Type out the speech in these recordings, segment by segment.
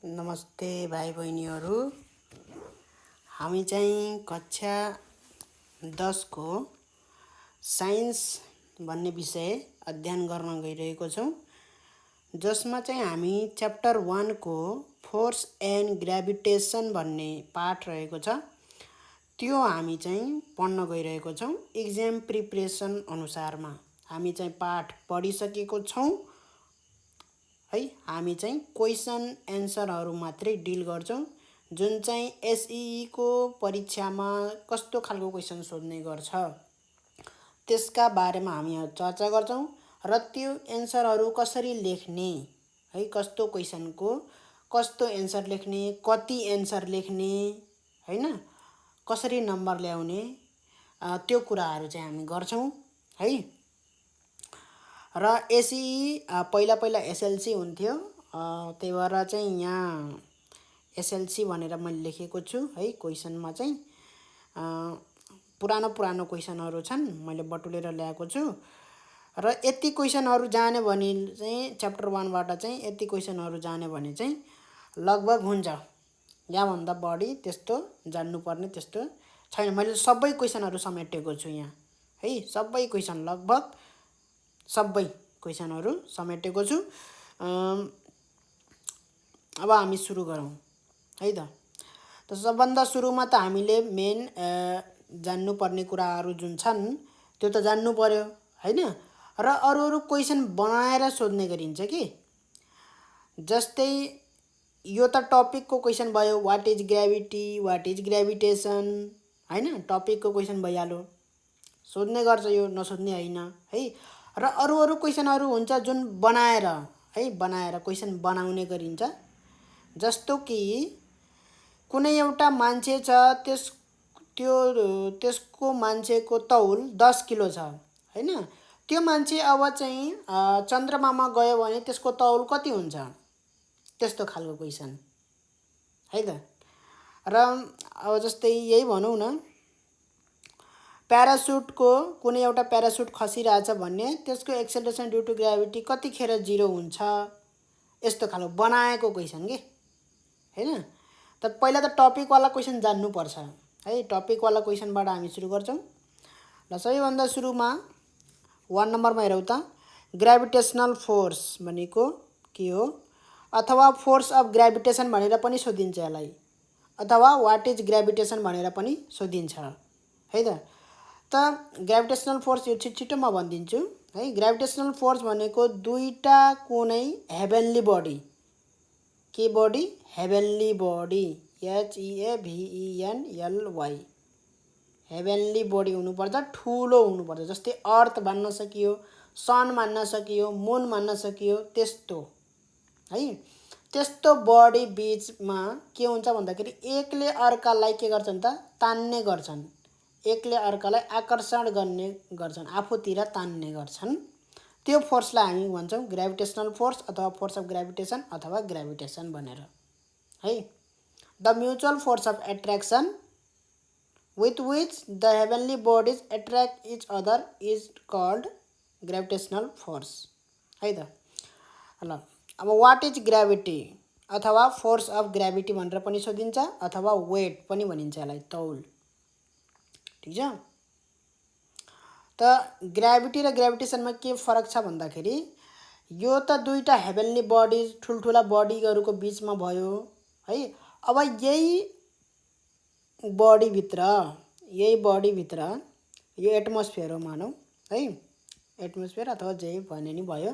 नमस्ते भाइ बहिनीहरू। हामी चाहिँ कक्षा 10 को साइन्स भन्ने विषय अध्ययन गर्न गइरहेको छौँ, जसमा चाहिँ हामी च्याप्टर 1 को फोर्स एन्ड ग्राभिटेसन भन्ने पाठ रहेको छ। त्यो हामी चाहिँ पढ्न गइरहेको छौँ। एक्जाम प्रिपरेसन अनुसारमा हामी चाहिँ पाठ पढिसकेको छौँ है। हामी चाहिँ क्वेसन एन्सरहरू मात्रै डिल गर्छौँ, जुन चाहिँ एसई को परीक्षामा कस्तो खालको क्वेसन सोध्ने गर्छ त्यसका बारेमा हामी चर्चा गर्छौँ र त्यो एन्सरहरू कसरी लेख्ने है, कस्तो क्वेसनको कस्तो एन्सर लेख्ने, कति एन्सर लेख्ने हैन, कसरी नम्बर ल्याउने त्यो कुराहरू चाहिँ हामी गर्छौँ है। र एसई पहिला एसएलसी हुन्थ्यो, त्यही भएर चाहिँ यहाँ एसएलसी भनेर मैले लेखेको छु है। क्वेसनमा चाहिँ पुरानो क्वेसनहरू छन्, मैले बटुलेर ल्याएको छु र यति क्वेसनहरू जाने भने चाहिँ च्याप्टर 1 बाट चाहिँ यति क्वेसनहरू जाने भने चाहिँ लगभग हुन्छ। यहाँभन्दा बढी त्यस्तो जान्नुपर्ने त्यस्तो छैन। मैले सबै क्वेसनहरू समेटेको छु यहाँ है, सबै क्वेसन लगभग सबै क्वेसनहरू समेटेको छु। अब हामी सुरु गरौँ है त। सबभन्दा सुरुमा त हामीले मेन जान्नुपर्ने कुराहरू जुन छन् त्यो त जान्नु पर्यो हैन। र अरू क्वेसन बनाएर सोध्ने गरिन्छ कि, जस्तै यो त टपिकको क्वेसन भयो, what is gravity, what is gravitation हैन, टपिकको क्वेसन भइहाल्यो, सोध्ने गर्छ, यो नसोध्ने हैन है। र अरू क्वेसनहरू हुन्छ जुन बनाएर है, बनाएर क्वेसन बनाउने गरिन्छ। जस्तो कि कुनै एउटा मान्छे छ, त्यसको मान्छेको तौल 10 किलो छ हैन। त्यो मान्छे अब चाहिँ चन्द्रमामा गयो भने त्यसको तौल कति हुन्छ, त्यस्तो खालको क्वेसन है त। र अब जस्तै यही भनौँ न, प्यारासुटको कुनै एउटा प्यारासुट खसिरहेछ भन्ने, त्यसको एक्सेलरेसन ड्यू टु ग्राभिटी कतिखेर 0 हुन्छ, यस्तो खालको बनाएको क्वेसन के हैन। त पहिला त टपिकवाला क्वेसन जान्नुपर्छ है। टपिकवाला क्वेसनबाट हामी सुरु गर्छौँ। र सबैभन्दा सुरुमा 1 नम्बरमा हेरौँ त, ग्राभिटेसनल फोर्स भनेको के हो, अथवा फोर्स अफ ग्राभिटेसन भनेर पनि सोधिन्छ यसलाई, अथवा व्हाट इज ग्राभिटेसन भनेर पनि सोधिन्छ है त। ग्राभिटेसनल फोर्स यो छिटो म भनिदिन्छु है। ग्राभिटेसनल फोर्स भनेको दुईटा कुनै हेभेनली बडी, के body, heavenly body, HEAVENLY, heavenly body हुनुपर्छ, ठुलो हुनुपर्छ। जस्तै अर्थ भन्न सकियो, सन भन्न सकियो, मुन भन्न सकियो, त्यस्तो है। त्यस्तो बडी बीचमा के हुन्छ भन्दाखेरि एकले अर्कालाई के गर्छन् त, तान्ने गर्छन्, एकले अर्कालाई आकर्षण गर्ने गर्छन्, आफूतिर तान्ने गर्छन्। त्यो फोर्सलाई हामी भन्छौँ ग्राभिटेसनल फोर्स अथवा फोर्स अफ ग्राभिटेसन अथवा ग्राभिटेसन भनेर है। The mutual force of attraction with which the heavenly bodies attract each other is called gravitational force है त। ल अब व्हाट इज ग्राभिटी अथवा फोर्स अफ ग्राभिटी भनेर पनि सोधिन्छ, अथवा वेट पनि भनिन्छ यसलाई, तौल, ठीक छ। त ग्राभिटी र ग्राभिटेसनमा के फरक छ भन्दाखेरि, यो त दुईटा हेभेनली बडिज, ठुल्ठुला बडीहरूको बिचमा भयो है। अब यही बडीभित्र यो एटमोस्फियर हो मानौँ है, एटमोस्फियर अथवा जे भने नि भयो।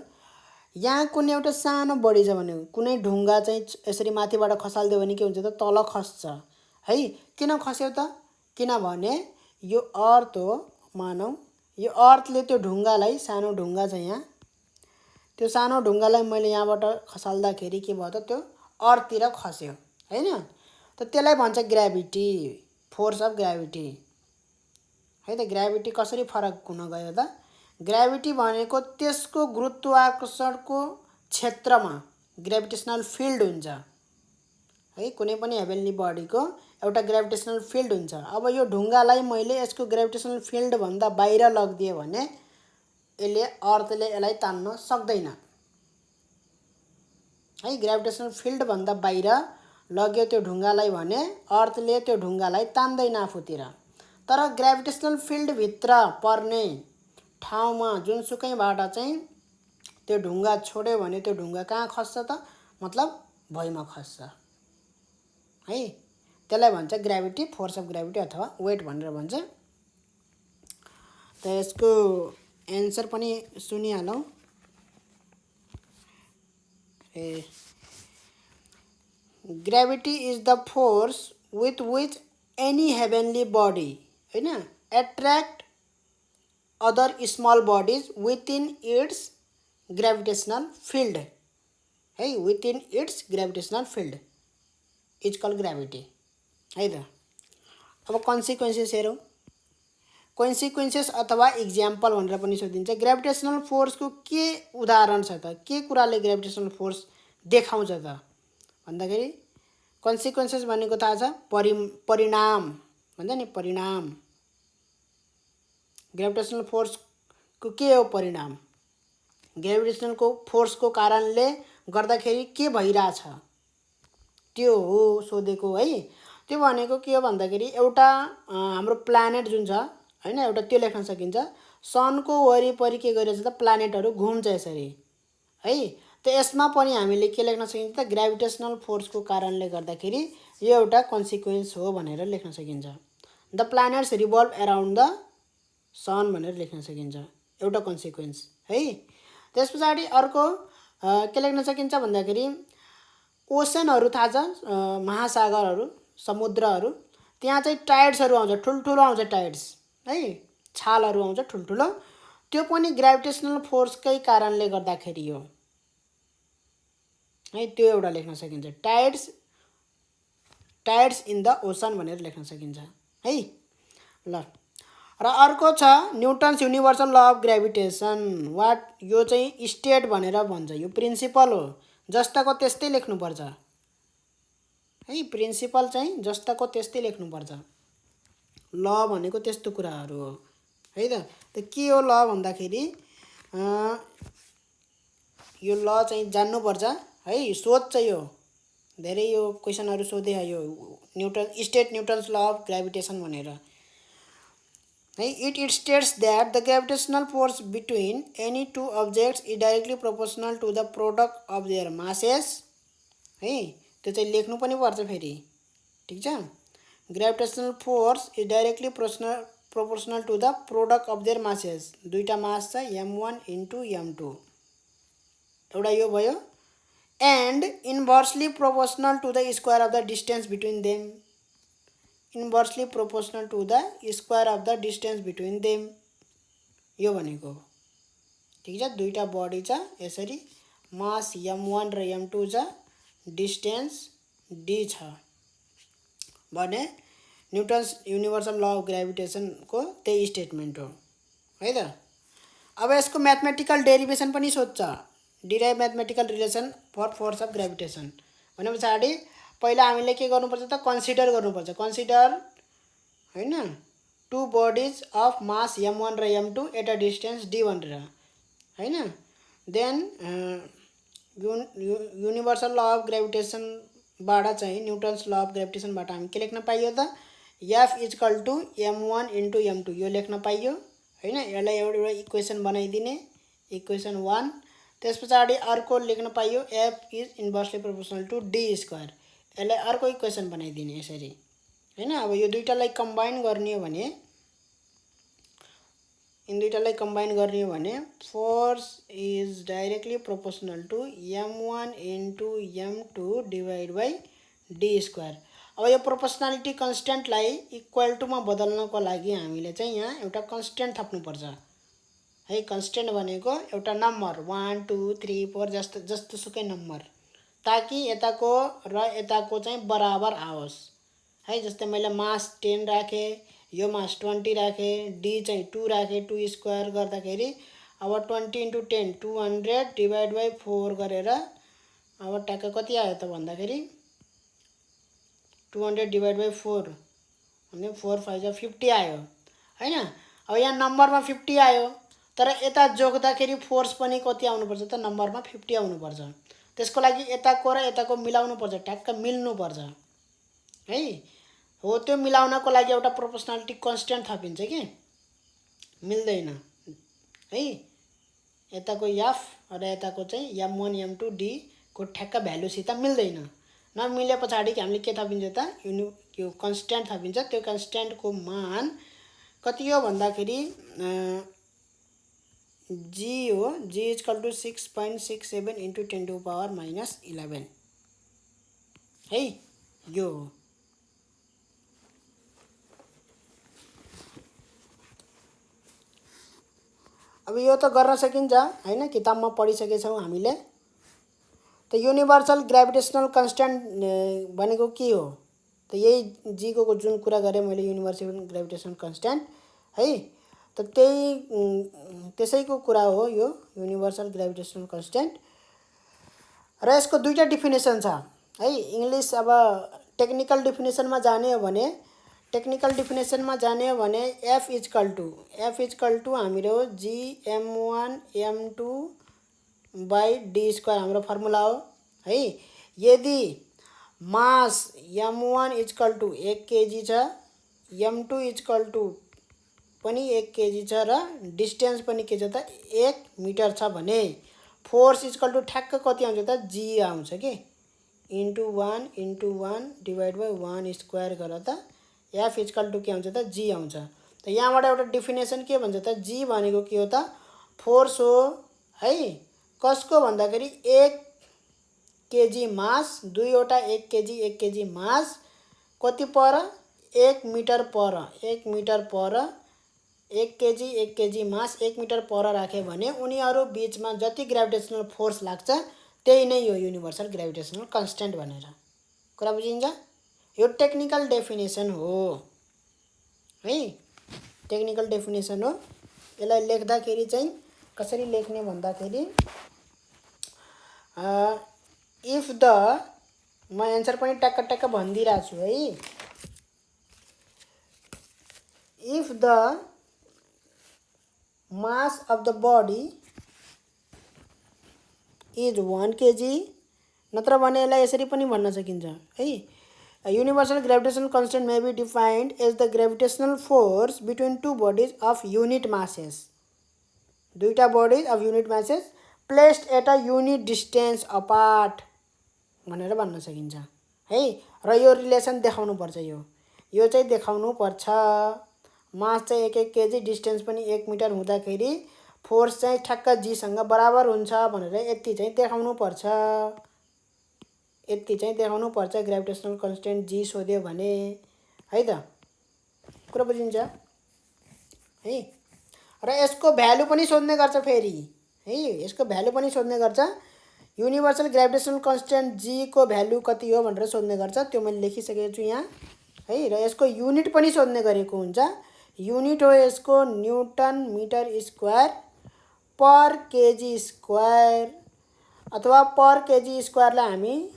यहाँ कुनै एउटा सानो बडी छ भने, कुनै ढुङ्गा चाहिँ यसरी माथिबाट खसाल्दियो भने के हुन्छ त, तल खस्छ है। किन खस्यो त, किनभने यो अर्थ हो मानौँ, यो अर्थले त्यो ढुङ्गालाई, सानो ढुङ्गा छ यहाँ, त्यो सानो ढुङ्गालाई मैले यहाँबाट खसाल्दाखेरि के भयो त, त्यो अर्थतिर खस्यो हैन। त त्यसलाई भन्छ ग्राभिटी, फोर्स अफ ग्राभिटी है त। ग्राभिटी कसरी फरक हुन गयो त, ग्राभिटी भनेको त्यसको गुरुत्वाकर्षणको क्षेत्रमा ग्राभिटेसनल फिल्ड हुन्छ है। कुनै पनि हेभेनली बडीको एउटा ग्राभिटेसनल फिल्ड हुन्छ। अब यो ढुङ्गालाई मैले यसको ग्राभिटेसनल फिल्ड भन्दा बाहिर लगिदिएँ भने यसले, अर्थले यसलाई तान्न सक्दैन है ग्राभिटेसनल फिल्ड भन्दा बाहिर लग्यो त्यो ढुङ्गालाई भने अर्थले त्यो ढुङ्गालाई तान्दैन आफूतिर। तर ग्राभिटेसनल फिल्ड भित्र पर्ने ठाउँमा जुनसुकैबाट चाहिँ त्यो ढुङ्गा छोड्यो भने त्यो ढुङ्गा कहाँ खस्छ त, मतलब भुइँमा खस्छ है। त्यसलाई भन्छ ग्राभिटी, फोर्स अफ ग्राभिटी अथवा वेट भनेर भन्छ। त यसको एन्सर पनि सुनिहालौँ। Gravity is the force with which any heavenly body हैन attract other small bodies within its gravitational field है, within its gravitational field is called gravity है त। अब कन्सिक्वेन्सेस हेरौँ। कन्सिक्वेन्सेस अथवा इक्जाम्पल भनेर पनि सोधिन्छ। ग्राभिटेसनल फोर्सको के उदाहरण छ त, के कुराले ग्राभिटेसनल फोर्स देखाउँछ त भन्दाखेरि कन्सिक्वेन्सेस भनेको थाहा छ, परिणाम भन्छ नि, परिणाम। ग्राभिटेसनल फोर्सको के हो परिणाम? ग्राभिटेसनलको फोर्सको कारणले गर्दाखेरि के भइरहेछ त्यो हो सोधेको है। त्यो भनेको के हो भन्दाखेरि एउटा हाम्रो प्लानेट जुन छ हैन, एउटा त्यो लेख्न सकिन्छ। सनको वरिपरि के गरिरहेछ त, प्लानेटहरू घुम्छ यसरी है। त यसमा पनि हामीले के लेख्न सकिन्छ त, ग्राभिटेसनल फोर्सको कारणले गर्दाखेरि यो एउटा कन्सिक्वेन्स हो भनेर लेख्न सकिन्छ। The planets revolve around the sun भनेर लेख्न सकिन्छ, एउटा कन्सिक्वेन्स है। त्यस पछाडि अर्को के लेख्न सकिन्छ भन्दाखेरि ओसनहरू थाहा छ, महासागरहरू, समुद्रहरू, त्यहाँ चाहिँ टाइड्सहरू आउँछ, ठुल्ठुलो आउँछ टाइड्स है, छालहरू आउँछ ठुल्ठुलो। त्यो पनि ग्राभिटेसनल फोर्सकै कारणले गर्दाखेरि हो है, त्यो एउटा लेख्न सकिन्छ। टाइड्स इन द ओसन भनेर लेख्न सकिन्छ है। ल र अर्को छ Newton's universal law of gravitation. What, यो चाहिँ स्टेट भनेर भन्छ, यो प्रिन्सिपल हो, जस्ताको त्यस्तै लेख्नुपर्छ है। प्रिन्सिपल चाहिँ जस्ताको त्यस्तै लेख्नुपर्छ। ल भनेको त्यस्तो कुराहरू हो है त। त के हो ल भन्दाखेरि यो ल चाहिँ जान्नुपर्छ है, सोध चाहिँ यो धेरै, यो क्वेसनहरू सोधे यो न्युटन्स ल अफ ग्राभिटेसन भनेर है। It states that the gravitational force between any two objects is directly proportional to the product of their masses है। त्यो चाहिँ लेख्नु पनि पर्छ फेरि, ठिक छ। Gravitational force is directly proportional to the product of their masses. दुईटा मास छ, m1 इन्टु m2, एउटा यो भयो। And inversely proportional to the square of the distance between them, inversely proportional to the square of the distance between them, यो भनेको ठिक छ। दुईटा बडी छ यसरी, मास m1 र m2 छ, डिस्टेन्स d छ भने न्युटन्स युनिभर्सल ल अफ ग्राभिटेसनको त्यही स्टेटमेन्ट हो है त। अब यसको म्याथमेटिकल डेरिभेसन पनि सोध्छ, derive mathematical relation for force of gravitation भने पछाडि पहिला हामीले के गर्नुपर्छ त, कन्सिडर गर्नुपर्छ। कन्सिडर हैन to bodies of mass m1 र m2 at a distance d भनेर हैन। देन युनिभर्सल ल अफ ग्राभिटेसनबाट चाहिँ न्युटन्स ल अफ ग्राभिटेसनबाट हामी के लेख्न पाइयो त, f equal to m1 into m2 यो लेख्न पाइयो हैन। यसलाई एउटा इक्वेसन बनाइदिने, इक्वेसन 1। त्यस पछाडि अर्को लेख्न पाइयो f is inversely proportional to d square, यसलाई अर्को इक्वेसन बनाइदिने यसरी हैन। अब यो दुईटालाई कम्बाइन गर्ने हो भने, इन दुईटालाई कम्बाइन गर्ने हो भने force is directly proportional to m1 into m2 divide by d square. अब यो प्रोपोर्शनालिटी कन्स्टेन्टलाई इक्वल टुमा बदल्नको लागि हामीले चाहिँ यहाँ एउटा कन्स्टेन्ट थप्नुपर्छ है। कन्स्टेन्ट भनेको एउटा नम्बर 1 2 3 4 जस्तो सुकै नम्बर, ताकि यताको र यताको चाहिँ बराबर आओस् है। जस्तै मैले मास 10 राखेँ, यो मास 20 राखेँ, d चाहिँ 2 राखेँ, 2 स्क्वायर गर्दाखेरि अब 20 इन्टु 10 200 डिवाइड बाई 4 गरेर अब ट्याक्क कति आयो त भन्दाखेरि 200 डिवाइड बाई 4 भने 4 5 जा 50 आयो हैन। अब यहाँ नम्बरमा 50 आयो, तर यता जोड्दाखेरि फोर्स पनि कति आउनुपर्छ त, नम्बरमा 50 आउनुपर्छ। त्यसको लागि यताको र यताको मिलाउनु पर्छ, ठ्याक्क मिल्नु पर्छ है। हो त्यो मिलाउनको लागि एउटा प्रोपोर्सनालिटी कन्स्ट्यान्ट थपिन्छ कि मिल्दैन है। यताको एफ र यताको चाहिँ m1 m2 d को ठ्याक्क भ्यालुसित मिल्दैन। नमिले पछाडि हामीले के थपिन्छ त यो कन्स्ट्यान्ट थपिन्छ। त्यो कन्स्ट्यान्टको मान कति हो भन्दाखेरि g हो। g = 6.67 × 10⁻⁻11 है, यो हो। अब यो त गर्न सकिन्छ हैन, किताबमा पढिसकेछौँ हामीले। त युनिभर्सल ग्रेभिटेसनल कन्स्ट्यान्ट भनेको के हो त? यही जी को जुन कुरा गरेँ मैले, युनिभर्सल ग्रेभिटेसनल कन्स्ट्यान्ट है। त त्यसैको कुरा हो यो युनिभर्सल ग्रेभिटेसनल कन्स्ट्यान्ट। र यसको दुईटा डेफिनेसन छ है। इंग्लिश अब टेक्निकल डेफिनेसनमा जाने हो भने F = हाम्रो gm1 m2/d² हाम्रो फर्मुला हो है। यदि मास m1 = 1 kg छ, m2 = पनि 1 kg छ र डिस्टेन्स पनि के छ त 1 मिटर छ भने फोर्स = ठ्याक्क कति आउँछ त g आउँछ के, × 1 × 1 / 1² गरेर त F = के आउँछ त g आउँछ। त यहाँबाट एउटा डेफिनेसन के भन्छ त, g भनेको के हो त फोर्स हो है। कसको भन्दाखेरि 1 kg मास, दुईवटा 1 kg मास कति पर 1 मिटर पर 1 मिटर पर 1 kg मास 1 मिटर पर राखे भने उनीहरू बीचमा जति ग्रेभिटेसनल फोर्स लाग्छ त्यही नै हो युनिभर्सल ग्रेभिटेसनल कन्स्ट्यान्ट भनेर। कुरा बुझिन्छ? यो टेक्निकल डेफिनेसन हो है, टेक्निकल डेफिनेसन हो। यसलाई लेख्दाखेरि चाहिँ कसरी लेख्ने भन्दाखेरि इफ द, म एन्सर पनि टक्क टक्क भनिदिइरहेको छु है। If the mass of the body is 1 kg, नत्र भने यसलाई यसरी पनि भन्न सकिन्छ है। Universal gravitational constant may be defined as the gravitational force between two bodies of unit masses. दुईटा bodies of unit masses placed at a unit distance apart भनेर भन्न सकिन्छ है। र यो रिलेसन देखाउनु पर्छ, यो चाहिँ देखाउनु पर्छ। मास चाहिँ 1 kg, डिस्टेन्स पनि 1 मिटर हुँदाखेरि फोर्स चाहिँ ठ्याक्क g सँग बराबर हुन्छ भनेर यति चाहिँ देखाउनु पर्छ। यति चाहिँ देखाउनु पर्छ ग्रेभिटेसनल कन्स्ट्यान्ट g सोध्यो भने है त। कुरा बुझिन्छ है। र यसको भ्यालु पनि सोध्ने गर्छ फेरि है, यसको भ्यालु पनि सोध्ने गर्छ। युनिभर्सल ग्रेभिटेसनल कन्स्ट्यान्ट g को भ्यालु कति हो भनेर सोध्ने गर्छ, त्यो मैले लेखिसकेको छु यहाँ है। र यसको युनिट पनि सोध्ने गरेको हुन्छ। युनिट हो यसको न्युटन मिटर स्क्वायर पर kg स्क्वायर, अथवा पर kg स्क्वायरलाई हामी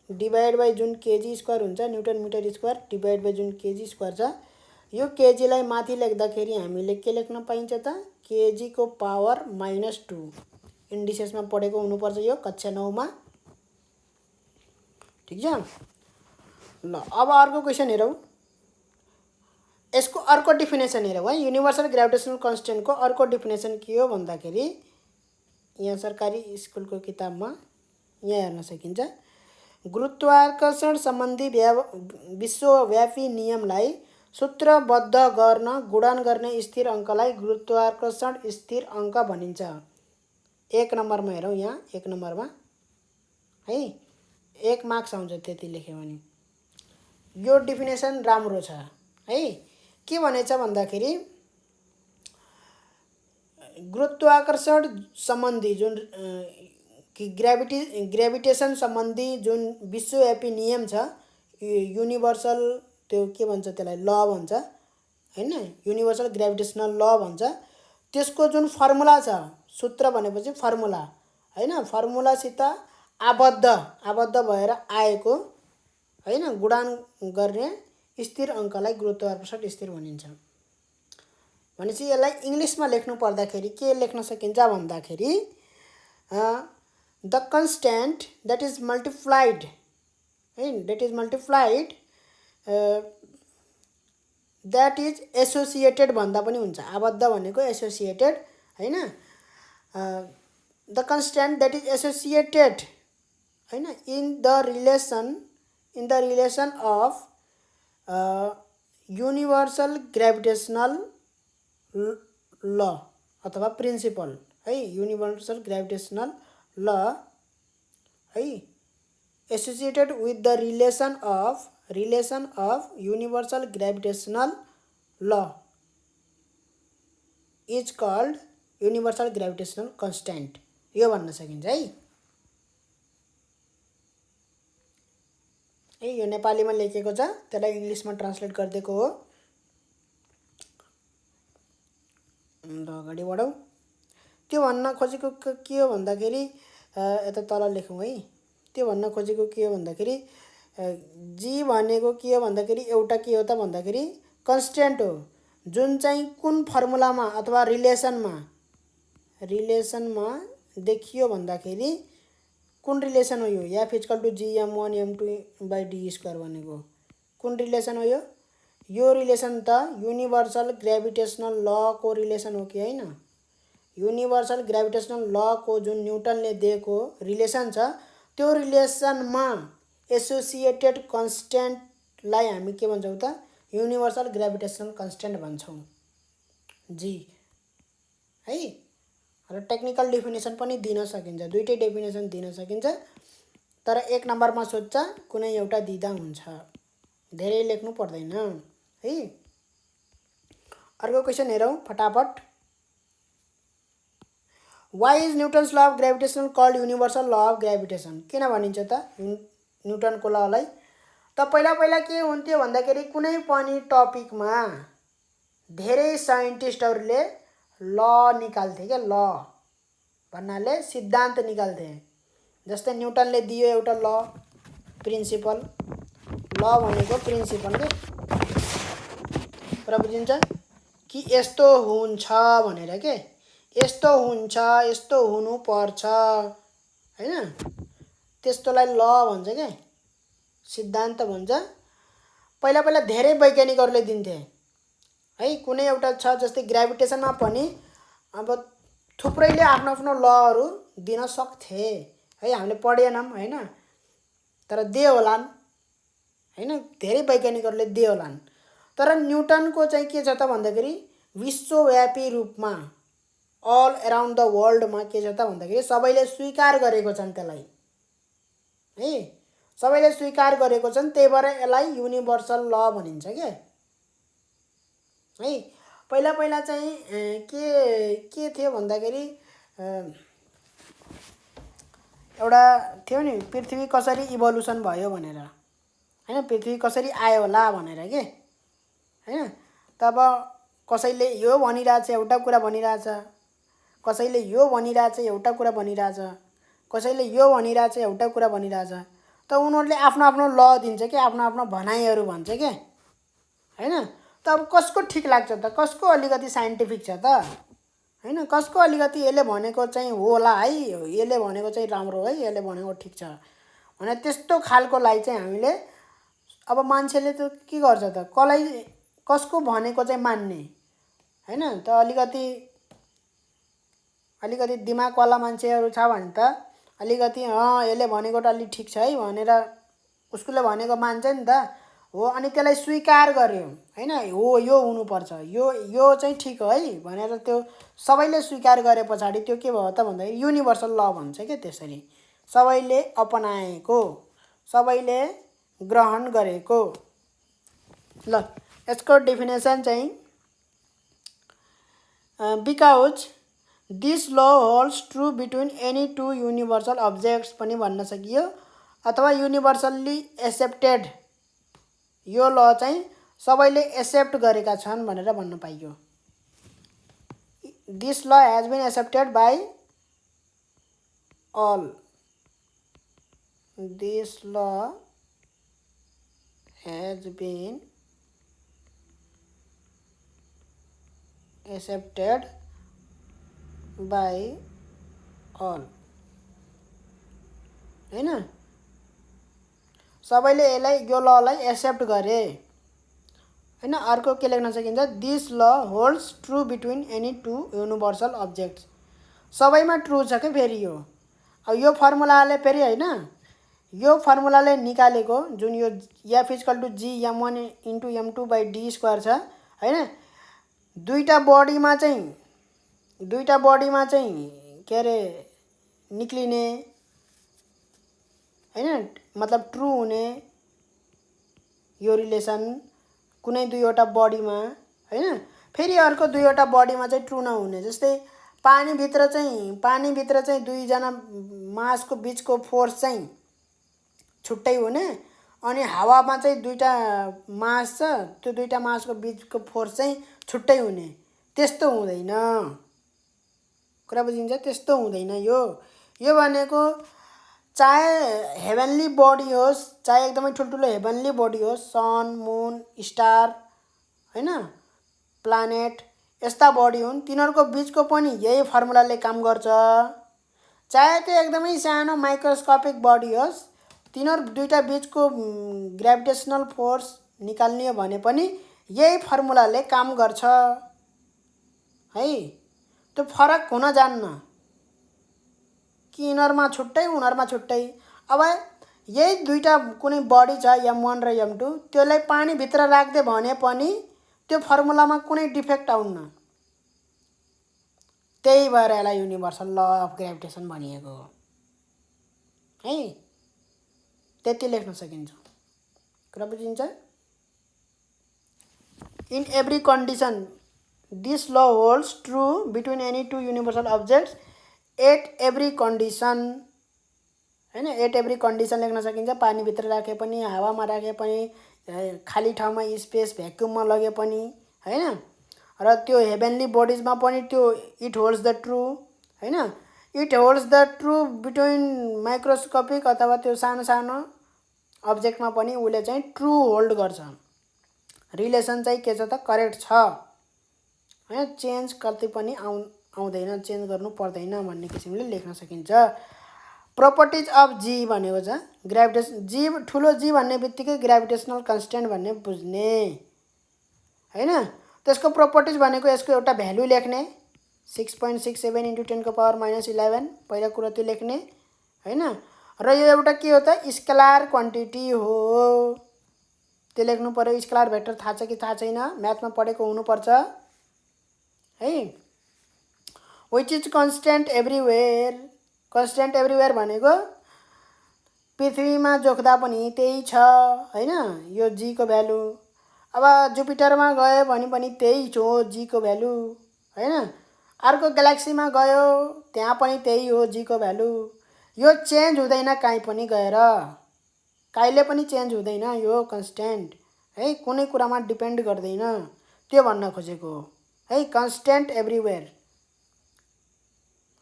डिभाइड बाई जुन kg² हुन्छ, newton metre square divide by जुन kg² छ। यो kg लाई माथि लेख्दाखेरि हामीले के लेख्न पाइन्छ त kg को पावर -2। इन्डिसेसमा पढेको हुनुपर्छ यो कक्षा 9 मा, ठीक छ। ल अब अर्को क्वेसन हेरौँ। यसको अर्को डेफिनेसन हेरौँ है। युनिभर्सल ग्रेभिटेसनल कन्स्ट्यान्टको अर्को डेफिनेसन के हो भन्दाखेरि यहाँ सरकारी स्कुलको किताबमा यहाँ हेर्न सकिन्छ। गुरुत्वाकर्षण सम्बन्धी विश्वव्यापी नियमलाई सूत्रबद्ध गर्न गुणन गर्ने स्थिर अङ्कलाई गुरुत्वाकर्षण स्थिर अङ्क भनिन्छ। 1 नम्बरमा हेरौँ, यहाँ 1 नम्बरमा है 1 मार्क्स आउँछ त्यति लेख्यो भने। यो डेफिनेसन राम्रो छ है। के भनेछ भन्दाखेरि गुरुत्वाकर्षण सम्बन्धी जुन ग्रेभिटेसन सम्बन्धी जुन विश्वव्यापी नियम छ, युनिभर्सल त्यो के भन्छ त्यसलाई ल भन्छ हैन, युनिभर्सल ग्रेभिटेसनल ल भन्छ। त्यसको जुन फर्मुला छ, सूत्र भनेपछि फर्मुला हैन, फर्मुलासित आबद्ध भएर आएको हैन गुणन गर्ने स्थिर अङ्कलाई गुरुत्वाकर्षण स्थिर भनिन्छ। भनेपछि यसलाई इंग्लिशमा लेख्नु पर्दाखेरि के लेख्न सकिन्छ भन्दाखेरि the constant that is multiplied, right? That is multiplied, that is associated भन्दा पनि हुन्छ. आबद्ध भनेको associated हैन. The constant that is associated हैन in the relation of universal gravitational law अथवा प्रिन्सिपल है. युनिभर्सल ग्रेभिटेशनल ल है associated with the relation of universal gravitational law is called universal gravitational constant. यो भन्न सकिन्छ है. यो नेपालीमा लेखेको छ, त्यसलाई इङ्ग्लिसमा ट्रान्सलेट गरिदिएको हो. अगाडि बढौँ. त्यो भन्न खोजेको के हो भन्दाखेरि यता तल लेखौँ है. त्यो भन्न खोजेको के हो भन्दाखेरि जी भनेको के हो भन्दाखेरि एउटा के हो त भन्दाखेरि कन्स्ट्यान्ट हो, जुन चाहिँ कुन फर्मुलामा अथवा रिलेसनमा देखियो भन्दाखेरि कुन रिलेसन हो यो. F equal to G m1 m2 by D square भनेको कुन रिलेसन हो यो. यो रिलेसन त युनिभर्सल ग्रेभिटेशनल ल को रिलेसन हो कि होइन. युनिभर्सल ग्रेभिटेशनल ल को जुन न्युटनले दिएको रिलेसन छ त्यो रिलेसनमा एसोसिएटेड कन्स्ट्यान्टलाई हामी के भन्छौँ त युनिभर्सल ग्रेभिटेशनल कन्स्ट्यान्ट भन्छौँ जी है. र टेक्निकल डेफिनेसन पनि दिन सकिन्छ, दुईटै डेफिनेसन दिन सकिन्छ, तर एक नम्बरमा सोध्छ कुनै एउटा दिँदा हुन्छ, धेरै लेख्नु पर्दैन है. अर्को क्वेसन हेरौँ फटाफट. Why is Newton's law of gravitation called universal law of gravitation. किन भनिन्छ त न्युटनको ललाई. त पहिला के हुन्थ्यो भन्दाखेरि कुनै पनि टपिकमा धेरै साइन्टिस्टहरूले ल निकाल्थे के. ल भन्नाले सिद्धान्त निकाल्थे. जस्तै न्युटनले दियो एउटा ल प्रिन्सिपल. ल भनेको प्रिन्सिपल के र बुझिन्छ कि यस्तो हुन्छ भनेर के. यस्तो हुन्छ, यस्तो हुनुपर्छ हैन, त्यस्तोलाई ल भन्छ के, सिद्धान्त भन्छ. पहिला धेरै वैज्ञानिकहरूले दिन्थे है. कुनै एउटा छ जस्तै ग्रेभिटेसनमा पनि अब थुप्रैले आफ्नो आफ्नो लहरू दिन सक्थे है. हामीले पढेनौँ हैन, तर दिए होलान् हैन, धेरै वैज्ञानिकहरूले दिए होलान्. तर न्युटनको चाहिँ के छ त भन्दाखेरि विश्वव्यापी रूपमा अल अराउन्ड द वर्ल्डमा के छ त भन्दाखेरि सबैले स्वीकार गरेको छन् त्यसलाई है. सबैले स्वीकार गरेको छन्, त्यही भएर यसलाई युनिभर्सल ल भनिन्छ के है. पहिला चाहिँ के थियो भन्दाखेरि एउटा थियो नि पृथ्वी कसरी इभोल्युसन भयो भनेर हैन, पृथ्वी कसरी आयो होला भनेर के हैन. तब कसैले यो भनिरहेछ एउटा कुरा भनिरहेछ, कसैले यो भनिरहेछ एउटा कुरा भनिरहेछ, कसैले यो भनिरहेछ एउटा कुरा भनिरहेछ. त उनीहरूले आफ्नो आफ्नो ल दिन्छ कि, आफ्नो आफ्नो भनाइहरू भन्छ के हैन. त अब कसको ठिक लाग्छ त, कसको अलिकति साइन्टिफिक छ त हैन, कसको अलिकति यसले भनेको चाहिँ होला है, यसले भनेको चाहिँ राम्रो है, यसले भनेको ठिक छ भने त्यस्तो खालकोलाई चाहिँ हामीले अब मान्छेले त के गर्छ त कसको भनेको चाहिँ मान्ने हैन. त अलिकति दिमागवाला मान्छेहरू छ भने त अलिकति यसले भनेको त अलि ठिक छ है भनेर उसले भनेको मान्छ नि त हो. अनि त्यसलाई स्वीकार गर्यो हैन, हो यो हुनुपर्छ, यो चाहिँ ठिक हो है भनेर त्यो सबैले स्वीकार गरे पछाडि त्यो के भयो त भन्दाखेरि युनिभर्सल ल भन्छ के. त्यसरी सबैले अपनाएको, सबैले ग्रहण गरेको. ल यसको डेफिनेसन चाहिँ because this law holds true between any two universal objects पनि भन्न सकियो, अथवा युनिभर्सल्ली एक्सेप्टेड, यो ल चाहिँ सबैले एक्सेप्ट गरेका छन् भनेर भन्न पाइयो. This law has been accepted by all. This law has been accepted by all. हैन। सबैले यसलाई यो ललाई एक्सेप्ट गरे हैन। अर्को के लेख्न सकिन्छ, this law holds true between any two universal objects. सबैमा ट्रु छ के फेरि यो। अब यो फर्मुलाले फेरि हैन, यो फर्मुलाले निकालेको जुन यो F equal to G m1 into m2 by D square छ हैन। दुईटा बडीमा चाहिँ के अरे निक्लिने हैन, मतलब ट्रु हुने यो रिलेसन कुनै दुईवटा बडीमा हैन। फेरि अर्को दुईवटा बडीमा चाहिँ ट्रु नहुने। जस्तै पानीभित्र चाहिँ दुईजना मासको बिचको फोर्स चाहिँ छुट्टै हुने, अनि हावामा चाहिँ दुईटा मास छ, त्यो दुईटा मासको बिचको फोर्स चाहिँ छुट्टै हुने। त्यस्तो हुँदैन, कुरा बुझिन्छ? त्यस्तो हुँदैन। यो भनेको चाहे हेभनली बडी होस्, चाहे एकदमै ठुल्ठुलो हेभनली बडी होस्, सन, मुन, स्टार हैन, प्लानेट, यस्ता बडी हुन्, तिनीहरूको बिचको पनि यही फर्मुलाले काम गर्छ। चाहे त्यो एकदमै सानो माइक्रोस्कोपिक बडी होस्, तिनीहरू दुईटा बिचको ग्रेभिटेसनल फोर्स निकाल्ने हो भने पनि यही फर्मुलाले काम गर्छ है। त्यो फरक हुन जान्न कि यिनीहरूमा छुट्टै उनीहरूमा छुट्टै। अब यही दुईटा कुनै बडी छ m1 र m2, त्यसलाई पानीभित्र राख्दै भने पनि त्यो फर्मुलामा कुनै डिफेक्ट आउन्न। त्यही भएर यसलाई युनिभर्सल ल अफ ग्रेभिटेसन भनिएको हो है। त्यति लेख्न सकिन्छ, कुरा बुझिन्छ? In every condition this law holds true between any two universal objects at every condition हैन। एट एभ्री कन्डिसन लेख्न सकिन्छ। पानीभित्र राखे पनि, हावामा राखे पनि, खाली ठाउँमा स्पेस भ्याक्युममा लगे पनि हैन। र त्यो हेभनली बडिजमा पनि त्यो इट होल्ड्स द ट्रु हैन। It holds the true between microscopic अथवा त्यो सानो सानो अब्जेक्टमा पनि उसले चाहिँ ट्रु होल्ड गर्छ। रिलेसन चाहिँ के छ त, करेक्ट छ हैन। चेन्ज कति पनि आउँदैन, चेन्ज गर्नु पर्दैन भन्ने किसिमले लेख्न सकिन्छ। प्रोपर्टिज अफ जी भनेको छ ग्रेभिटेसन। जी ठुलो जी भन्ने बित्तिकै ग्रेभिटेसनल कन्स्टेन्ट भन्ने बुझ्ने हैन। त्यसको प्रोपर्टिज भनेको यसको एउटा भ्यालु लेख्ने, 6.67 इन्टु 10⁻11 पहिला कुरा त्यो लेख्ने हैन। र यो एउटा के हो त, स्केलार क्वान्टिटी हो, त्यो लेख्नु पर्यो। स्केलार भेक्टर थाहा छ कि थाहा छैन, म्याथमा पढेको हुनुपर्छ है। Which is constant everywhere. Constant everywhere भनेको पृथ्वीमा जोख्दा पनि त्यही छ हैन, यो जी को भ्यालु। अब जुपिटरमा गयो भने पनि त्यही हो जी को भ्यालु हैन। अर्को ग्यालेक्सीमा गयो त्यहाँ पनि त्यही हो जी को भ्यालु। यो चेन्ज हुँदैन कहीँ पनि गएर, कहिले पनि चेन्ज हुँदैन यो कन्स्टेन्ट है, कुनै कुरामा डिपेन्ड गर्दैन, त्यो भन्न खोजेको है। कन्स्टेन्ट एभ्रिवेयर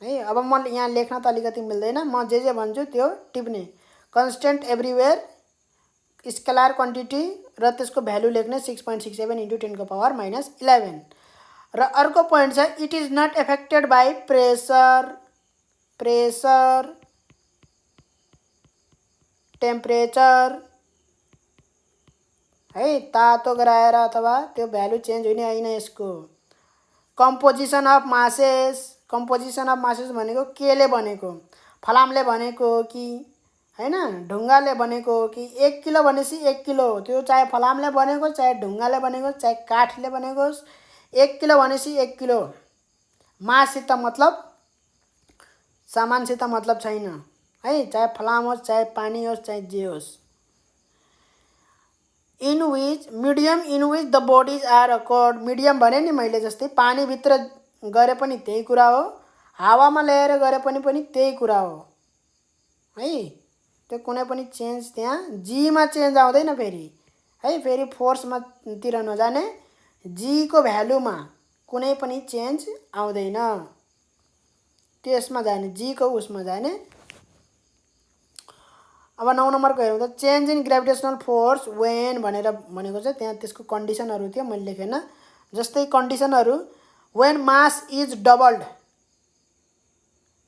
है। अब म यहाँ लेख्न त अलिकति मिल्दैन, म जे भन्छु त्यो टिप्ने। कन्स्टेन्ट एभ्रिवेयर, स्केलार क्वान्टिटी र त्यसको भ्यालु लेख्ने 6.67 इन्टु 10⁻11। र अर्को पोइन्ट छ, it is not affected by pressure, temperature है, तातो गराएर अथवा त्यो भ्यालु चेन्ज हुने होइन यसको। Composition of masses, composition of masses भनेको केले बनेको, फलामले बनेको हो कि हैन, ढुङ्गाले बनेको हो कि। 1 किलो भनेपछि 1 किलो हो, त्यो चाहे फलामले बनेको, चाहे ढुङ्गाले बनेको, चाहे काठले बनेको होस्। 1 किलो भनेपछि 1 किलो। माससित मतलब, सामानसित मतलब छैन है, चाहे फलाम होस्, चाहे पानी होस्, चाहे जे होस्। In which medium in which the bodies are occurred. Medium भने नि मैले, जस्तै पानीभित्र गरे पनि त्यही कुरा हो, हावामा ल्याएर गरे पनि त्यही कुरा हो है। त्यो कुनै पनि चेन्ज त्यहाँ जीमा चेन्ज आउँदैन फेरि है। फेरि फोर्समा तिर नजाने, जी को भ्यालुमा कुनै पनि चेन्ज आउँदैन, त्यसमा जाने, जी को उसमा जाने। अब 9 नम्बरको हेरौँ त, change in gravitational force when भनेर भनेको छ, त्यहाँ त्यसको कन्डिसनहरू थियो, मैले लेखेन। जस्तै कन्डिसनहरू, वेन मास इज डबल्ड,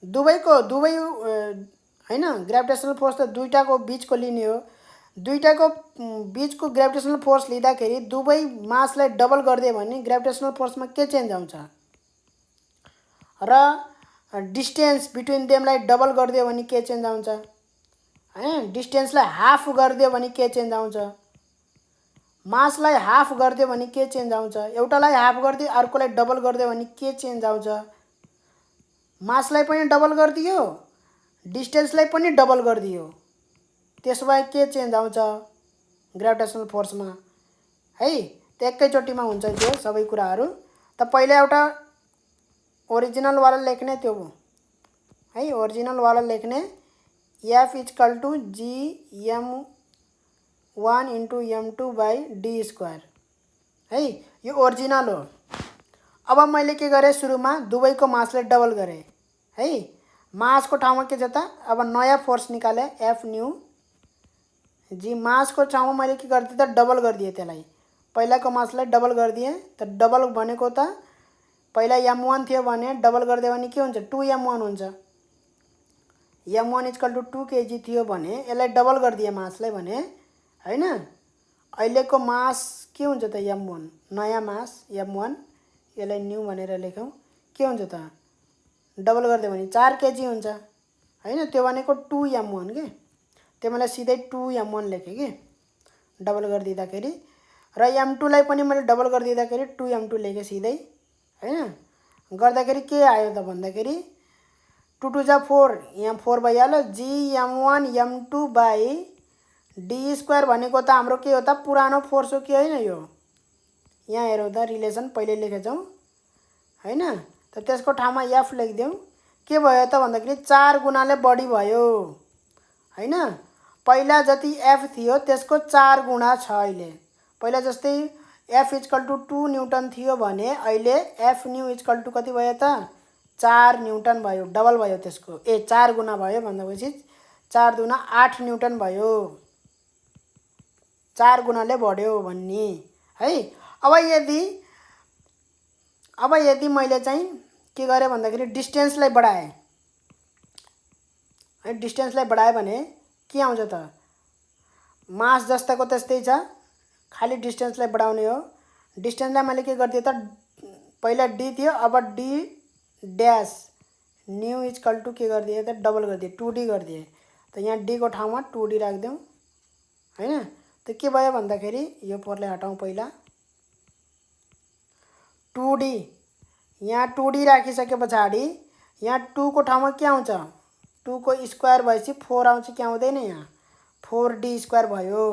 दुवै हैन। ग्राभिटेसनल फोर्स त दुईटाको बीचको लिने हो। दुईटाको बीचको ग्राभिटेसनल फोर्स लिँदाखेरि दुवै मासलाई डबल गरिदियो भने ग्राभिटेसनल फोर्समा के चेन्ज आउँछ र डिस्टेन्स बिट्विन देमलाई डबल गरिदियो भने के चेन्ज आउँछ हैन। डिस्टेन्सलाई हाफ गरिदियो भने के चेन्ज आउँछ, मासलाई हाफ गरिदियो भने के चेन्ज आउँछ, एउटालाई हाफ गरिदियो अर्कोलाई डबल गरिदियो भने के चेन्ज आउँछ। मासलाई पनि डबल गरिदियो डिस्टेन्सलाई पनि डबल गरिदियो, त्यसो भए के चेन्ज आउँछ ग्राभिटेसनल फोर्समा है। त एकैचोटिमा हुन्छ त्यो सबै कुराहरू। त पहिला एउटा ओरिजिनल वाला लेख्ने त्यो है, ओरिजिनल वाला लेख्ने F equal to G m1 into m2 by D square है, यो ओरिजिनल हो। अब मैले के गरेँ सुरुमा दुवैको मासलाई डबल गरेँ है। मासको ठाउँमा के छ त अब नयाँ फोर्स निकाले एफ न्यू जी। मासको ठाउँमा मैले के गरिदिएँ त डबल गरिदिएँ त्यसलाई, पहिलाको मासलाई डबल गरिदिएँ। त डबल भनेको त पहिला m1 थियो भने डबल गरिदियो भने के हुन्छ 2m1 हुन्छ। m1 इक्वल टू 2 kg थियो भने यसलाई डबल गरिदिएँ मासलाई भने हैन। अहिलेको मास के हुन्छ त m1, नयाँ मास m1, यसलाई न्यू भनेर लेखौँ, के हुन्छ त डबल गरिदियो भने 4 kg हुन्छ हैन। त्यो भनेको 2m1 के, त्यो मैले सिधै 2m1 लेखेँ कि डबल गरिदिँदाखेरि। र m2 लाई पनि मैले डबल गरिदिँदाखेरि 2m2 लेखेँ सिधै हैन। गर्दाखेरि के आयो त भन्दाखेरि 2 2 जा 4, यहाँ 4 भइहाल्यो। जी m1 m2 by D square भनेको त हाम्रो के हो त पुरानो फोर्स हो कि होइन। यो यहाँ हेरौँ त रिलेसन पहिले लेखेछौँ हैन। त त्यसको ठाउँमा एफ लेखिदेऊ। के भयो त भन्दाखेरि 4 गुणाले बढी भयो हैन। पहिला जति एफ थियो त्यसको 4 गुणा छ अहिले। पहिला जस्तै एफ इक्वल टू 2 न्यूटन थियो भने अहिले एफ न्यू इक्वल टू कति भयो त 4 न्यूटन भयो, डबल भयो त्यसको। 4 गुणा भयो भन्दाखेरि 4 दुना 8 न्यूटन भयो, 4 गुणाले बढ्यो भन्ने है। अब यदि मैले चाहिँ के गरेँ भन्दाखेरि डिस्टेन्सलाई बढाएँ है, डिस्टेन्सलाई बढाएँ भने के आउँछ त मास जस्ताको त्यस्तै छ, खाली डिस्टेन्सलाई बढाउने हो। डिस्टेन्सलाई मैले के गरिदिएँ त पहिला डी थियो अब D dash new equal to के गरिदिएँ त डबल गरिदिएँ 2d गरिदिएँ। त यहाँ डी को ठाउँमा 2d राखिदेऊ हैन। त के भयो भन्दाखेरि यो फोरलाई हटाउँ पहिला 2d, यहाँ 2d राखिसके पछाडि यहाँ 2 को ठाउँमा के आउँछ 2 को स्क्वायर भएपछि 4 आउँछ कि आउँदैन, यहाँ 4d स्क्वायर भयो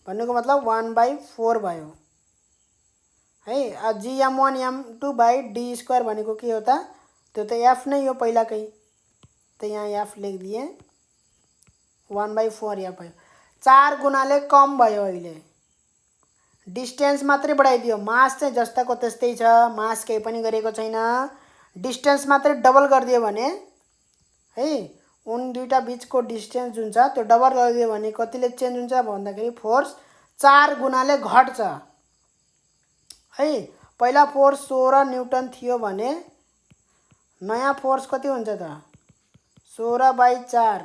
भन्नुको मतलब 1/4 भयो है। जी m1 m2 by D square भनेको के हो त त्यो त एफ नै हो पहिलाकै। त यहाँ एफ लेखिदिएँ 1/4 एफ भयो। 4 गुणाले कम भयो अहिले, डिस्टेन्स मात्रै बढाइदियो, मास चाहिँ जस्ताको त्यस्तै छ, मास केही पनि गरेको छैन। डिस्टेन्स मात्रै डबल गरिदियो भने है उन दुईटा बीचको डिस्टेन्स जुन छ त्यो डबल गरिदियो भने कतिले चेन्ज हुन्छ भन्दाखेरि फोर्स 4 गुणाले घट्छ है। पहिला फोर्स 16 न्यूटन थियो भने नयाँ फोर्स कति हुन्छ त 16/4,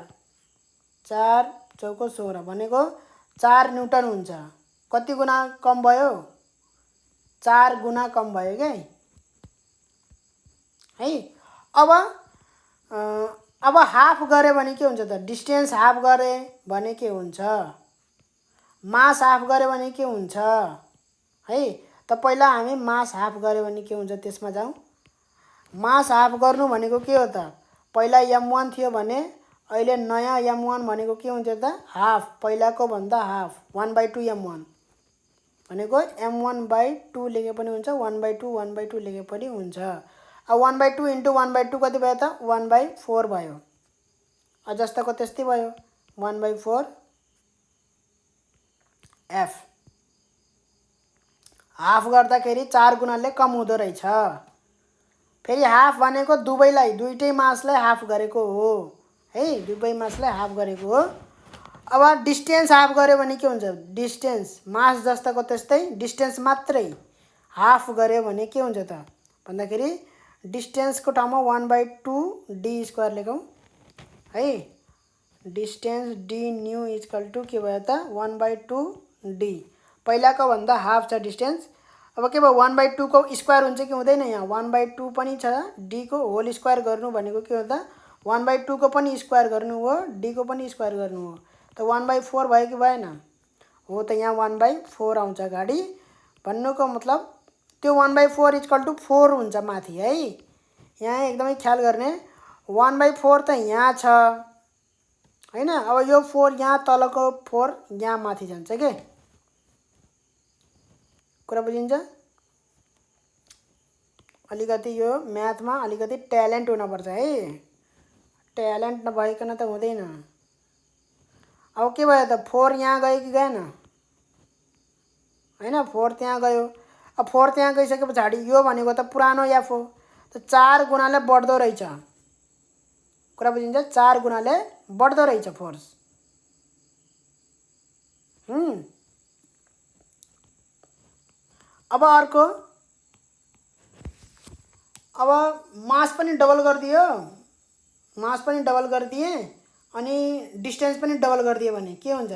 4 चौको 16 भनेको 4 न्यूटन हुन्छ। कति गुणा कम भयो 4 गुणा कम भयो के है। अब हाफ गरे भने के हुन्छ त डिस्टेन्स हाफ गरे भने के हुन्छ, मास हाफ गरे भने के हुन्छ है। त पहिला हामी मास हाफ गरे भने के हुन्छ त्यसमा जाउँ। मास हाफ गर्नु भनेको के हो त पहिला m1 थियो भने अहिले नयाँ m1 भनेको के हुन्छ त हाफ, पहिलाको भन्दा हाफ 1/2 m1 भनेको m1/2 लेखे पनि हुन्छ 1/2 1/2 लेखे पनि हुन्छ। अब 1/2 इन्टु 1/2 कति भयो त 1/4 भयो, जस्ताको त्यस्तै भयो 1/4 एफ। हाफ गर्दाखेरि 4 गुणाले कम हुँदो रहेछ। फेरि हाफ भनेको दुवैलाई दुईटै मासलाई हाफ गरेको हो है, दुवै मासलाई हाफ गरेको हो। अब डिस्टेन्स हाफ गर्यो भने के हुन्छ, डिस्टेन्स मास जस्ताको त्यस्तै डिस्टेन्स मात्रै हाफ गर्यो भने के हुन्छ त भन्दाखेरि डिस्टेन्सको ठाउँमा 1/2 डी स्क्वायर लेखौँ है। Distance D new equal to के भयो त 1/2 डी। पहिलाको भन्दा हाफ छ डिस्टेन्स। अब के भयो 1/2 को स्क्वायर हुन्छ कि हुँदैन? यहाँ 1/2 पनि छ, डी को होल स्क्वायर गर्नु भनेको के हो त 1/2 को पनि स्क्वायर गर्नु हो, डी को पनि स्क्वायर गर्नु हो। त 1/4 भयो कि भएन? हो त यहाँ 1/4 आउँछ अगाडि। भन्नुको मतलब त्यो 1/4 इक्वल टू 4 हुन्छ माथि है। यहाँ एकदमै ख्याल गर्ने 1/4 त यहाँ छ हैन। अब यो 4 यहाँ तलको 4 यहाँ माथि जान्छ के? कुरा बुझिन्छ? अलिकति यो म्याथमा अलिकति ट्यालेन्ट हुनुपर्छ है। ट्यालेन्ट नभइकन त हुँदैन। अब के भयो त 4 यहाँ गयो कि गएन? हैन 4 त्यहाँ गयो। अब 4 त्यहाँ गइसके पछाडि यो भनेको त पुरानो एफ हो। त 4 गुणाले बढ्दो रहेछ। कुरा बुझिन्छ? 4 गुणाले बढ्दो रहेछ फोर्स। अब अर्को, अब मास पनि डबल गरिदियो, मास पनि डबल गरिदिए अनि डिस्टेन्स पनि डबल गरिदिए भने के हुन्छ?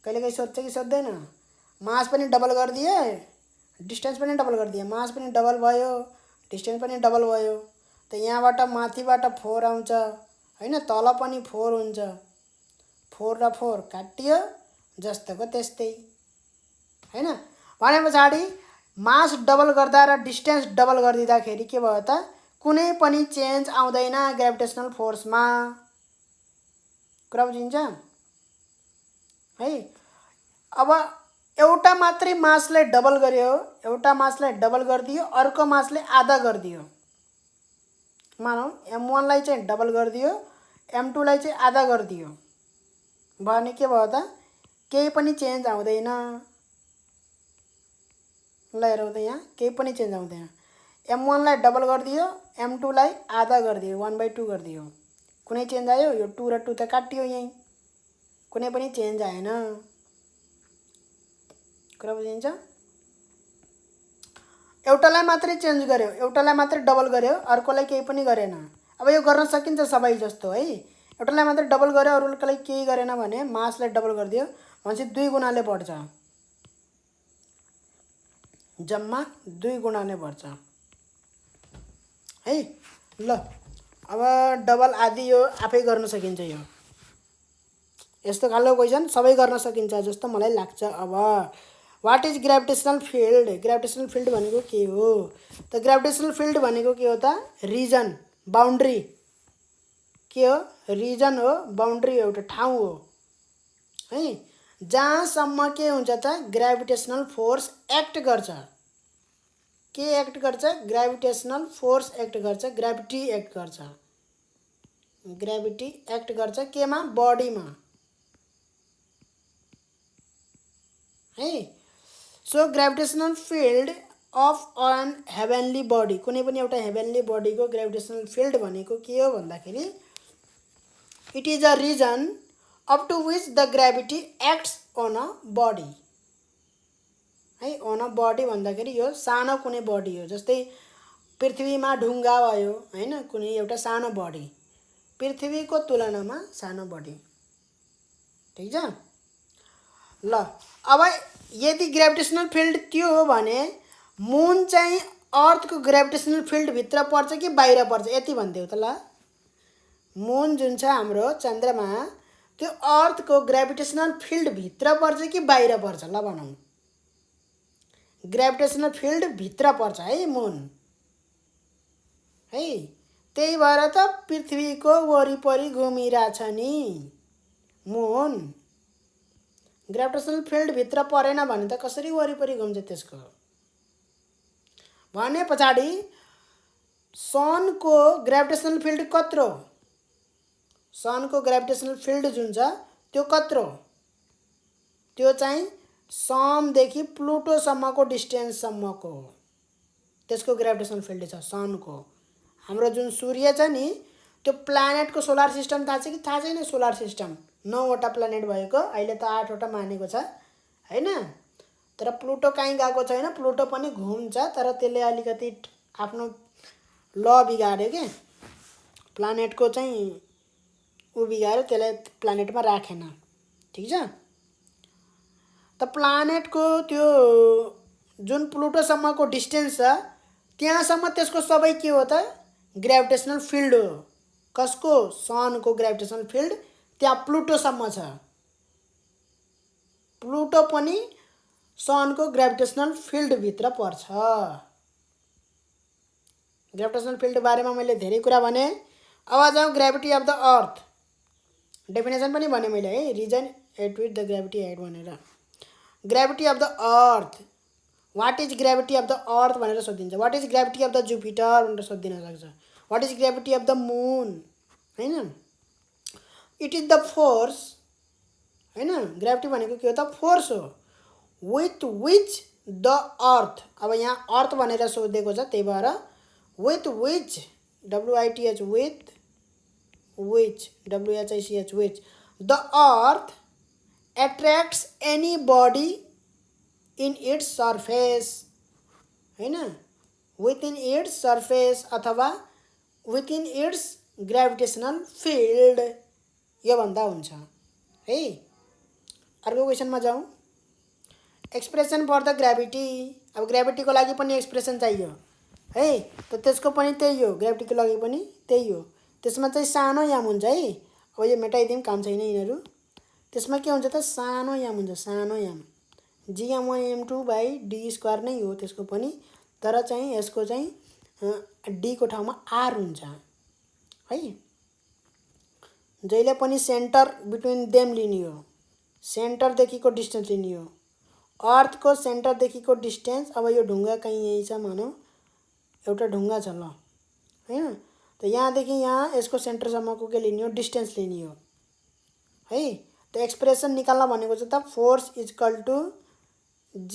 कहिलेकाहीँ सोध्छ कि सोध्दैन? मास पनि डबल गरिदिए, डिस्टेन्स पनि डबल गरिदिए, मास पनि डबल भयो, डिस्टेन्स पनि डबल भयो। त यहाँबाट माथिबाट 4 आउँछ हैन, तल पनि 4 हुन्छ। 4 र 4 काटियो, जस्तोको त्यस्तै हैन। भने पछाडि मास डबल गर्दा र डिस्टेन्स डबल गरिदिँदाखेरि के भयो त कुनै पनि चेन्ज आउँदैन ग्रेभिटेसनल फोर्समा। कुरा बुझिन्छ है? अब एउटा मात्रै मासलाई डबल गर्यो, एउटा मासलाई डबल गरिदियो, अर्को मासले आधा गरिदियो। मानौ m1 लाई चाहिँ डबल गरिदियो, m2 लाई चाहिँ आधा गरिदियो भने के भयो त केही पनि चेन्ज आउँदैन। ल हेरौँ त यहाँ केही पनि चेन्ज आउँदैन। m1 लाई डबल गरिदियो, m2 लाई आधा गरिदियो, 1/2 गरिदियो। कुनै चेन्ज आयो? यो 2 र 2 त काटियो यही, कुनै पनि चेन्ज आएन। कुरा बुझिन्छ? एउटालाई मात्रै चेन्ज गर्यो, एउटालाई मात्रै डबल गर्यो, अर्कोलाई केही पनि गरेन। अब यो गर्न सकिन्छ सबै जस्तो है। एउटालाई मात्रै डबल गर्यो, अरूलाई केही गरेन भने मासलाई डबल गरिदियो भनेपछि 2 गुणाले बढ्छ। जम्मा 2 गुणाले बढ्छ है। ल अब डबल आदि यो आफै गर्न सकिन्छ। यो यस्तो खालको क्वेसन सबै गर्न सकिन्छ जस्तो मलाई लाग्छ। अब what is gravitational field? Gravitational field भनेको के हो त? ग्रेभिटेशनल फिल्ड भनेको के हो त? रिजन, बाउन्ड्री के हो? रिजन हो, बाउन्ड्री एउटा ठाउँ हो है, जहाँसम्म के हुन्छ त ग्रेभिटेशनल फोर्स एक्ट गर्छ। के एक्ट गर्छ? ग्रेभिटेशनल फोर्स एक्ट गर्छ, ग्रेभिटी एक्ट गर्छ। ग्रेभिटी एक्ट गर्छ केमा? बडीमा है। So gravitational field of on heavenly body, कुनै पनि एउटा हेभेनली बडीको ग्रेभिटेशनल फिल्ड भनेको के हो भन्दाखेरि it is a region up to which the gravity acts on a body है। अन अ बडी भन्दाखेरि यो सानो कुनै बडी हो। जस्तै पृथ्वीमा ढुङ्गा भयो हैन, कुनै एउटा सानो बडी, पृथ्वीको तुलनामा सानो बडी। ठिक छ? ल अब यदि ग्रेभिटेशनल फिल्ड त्यो हो भने मुन चाहिँ अर्थको ग्रेभिटेशनल फिल्ड भित्र पर्छ कि बाहिर पर्छ? यति भन्दियो त। ल मुन जुन छ हाम्रो चन्द्रमा, त्यो अर्थको ग्रेभिटेशनल फिल्ड भित्र पर्छ कि बाहिर पर्छ? ल भनौँ। ग्रेभिटेशनल फिल्ड भित्र पर्छ है मुन है। त्यही भएर त पृथ्वीको वरिपरि घुमिरहेछ नि मुन। ग्रेभिटेशनल फिल्ड भित्र परेन भने त कसरी वरिपरि घुम्छ त्यसको? भने पछाडि सनको ग्रेभिटेशनल फिल्ड कत्रो? सनको ग्रेभिटेशनल फिल्ड जुन छ त्यो कत्रो? त्यो चाहिँ समदेखि प्लुटोसम्मको डिस्टेन्ससम्मको हो। त्यसको ग्रेभिटेशनल फिल्ड छ सनको। हाम्रो जुन सूर्य छ नि त्यो प्लानेटको सोलर सिस्टम थाहा छ कि थाहा छैन? सोलर सिस्टम 9वटा प्लानेट भएको, अहिले त 8वटा मानेको छ हैन। तर प्लुटो कहीँ गएको छैन, प्लुटो पनि घुम्छ, तर त्यसले अलिकति आफ्नो ल बिगाड्यो के। प्लानेटको चाहिँ ऊ बिगाएर त्यसलाई प्लानेटमा राखेन, ठिक छ। त प्लानेटको त्यो जुन प्लुटोसम्मको डिस्टेन्स छ त्यहाँसम्म त्यसको सबै के हो त, ग्रेभिटेसनल फिल्ड हो। कसको? सनको ग्रेभिटेसनल फिल्ड त्यहाँ प्लुटोसम्म छ। प्लुटो पनि सनको ग्रेभिटेसनल फिल्डभित्र पर्छ। ग्रेभिटेसनल फिल्ड बारेमा मैले धेरै कुरा भने। अब जाउँ gravity of the earth. Definition पनि भने मैले है, reason at with the gravity at भनेर। Gravity of the earth, what is gravity of the earth भनेर सोधिन्छ। What is gravity of the Jupiter भनेर सोधिन सक्छ। What is gravity of the moon, हैन। इट इज द फोर्स, हैन। Gravity भनेको के हो त, फोर्स हो। विथ विच द अर्थ, अब यहाँ अर्थ भनेर सोधेको छ, त्यही भएर with which, WITH, with which, WHICH, which the earth attracts any body in its surface, हैन। विथिन इट्स सर्फेस अथवा विथिन इट्स ग्रेभिटेसनल फिल्ड, यो भन्दा हुन्छ है। अर्को क्वेसनमा जाउँ। Expression for the gravity. अब ग्रेभिटीको लागि पनि एक्सप्रेसन चाहियो है, त त्यसको पनि त्यही हो। ग्रेभिटीको लागि पनि त्यही हो। त्यसमा चाहिँ सानो याम हुन्छ है। अब यो मेटाइदिउँ, काम छैन यिनीहरू। त्यसमा के हुन्छ त, सानो याम हुन्छ, सानो याम। Gm1m2/d² नै हो त्यसको पनि, तर चाहिँ यसको चाहिँ d को ठाउँमा r हुन्छ है। जहिले पनि सेन्टर बिट्विन देम लिने हो, सेन्टरदेखिको डिस्टेन्स लिने हो। अर्थको सेन्टरदेखिको डिस्टेन्स, अब यो ढुङ्गा कहीँ यहीँ छ मानौँ, एउटा ढुङ्गा छ ल, हैन। त यहाँदेखि यहाँ यसको सेन्टरसम्मको के लिने हो, डिस्टेन्स लिने हो है। त एक्सप्रेसन निकाल्न भनेको चाहिँ त फोर्स इक्वल टु G,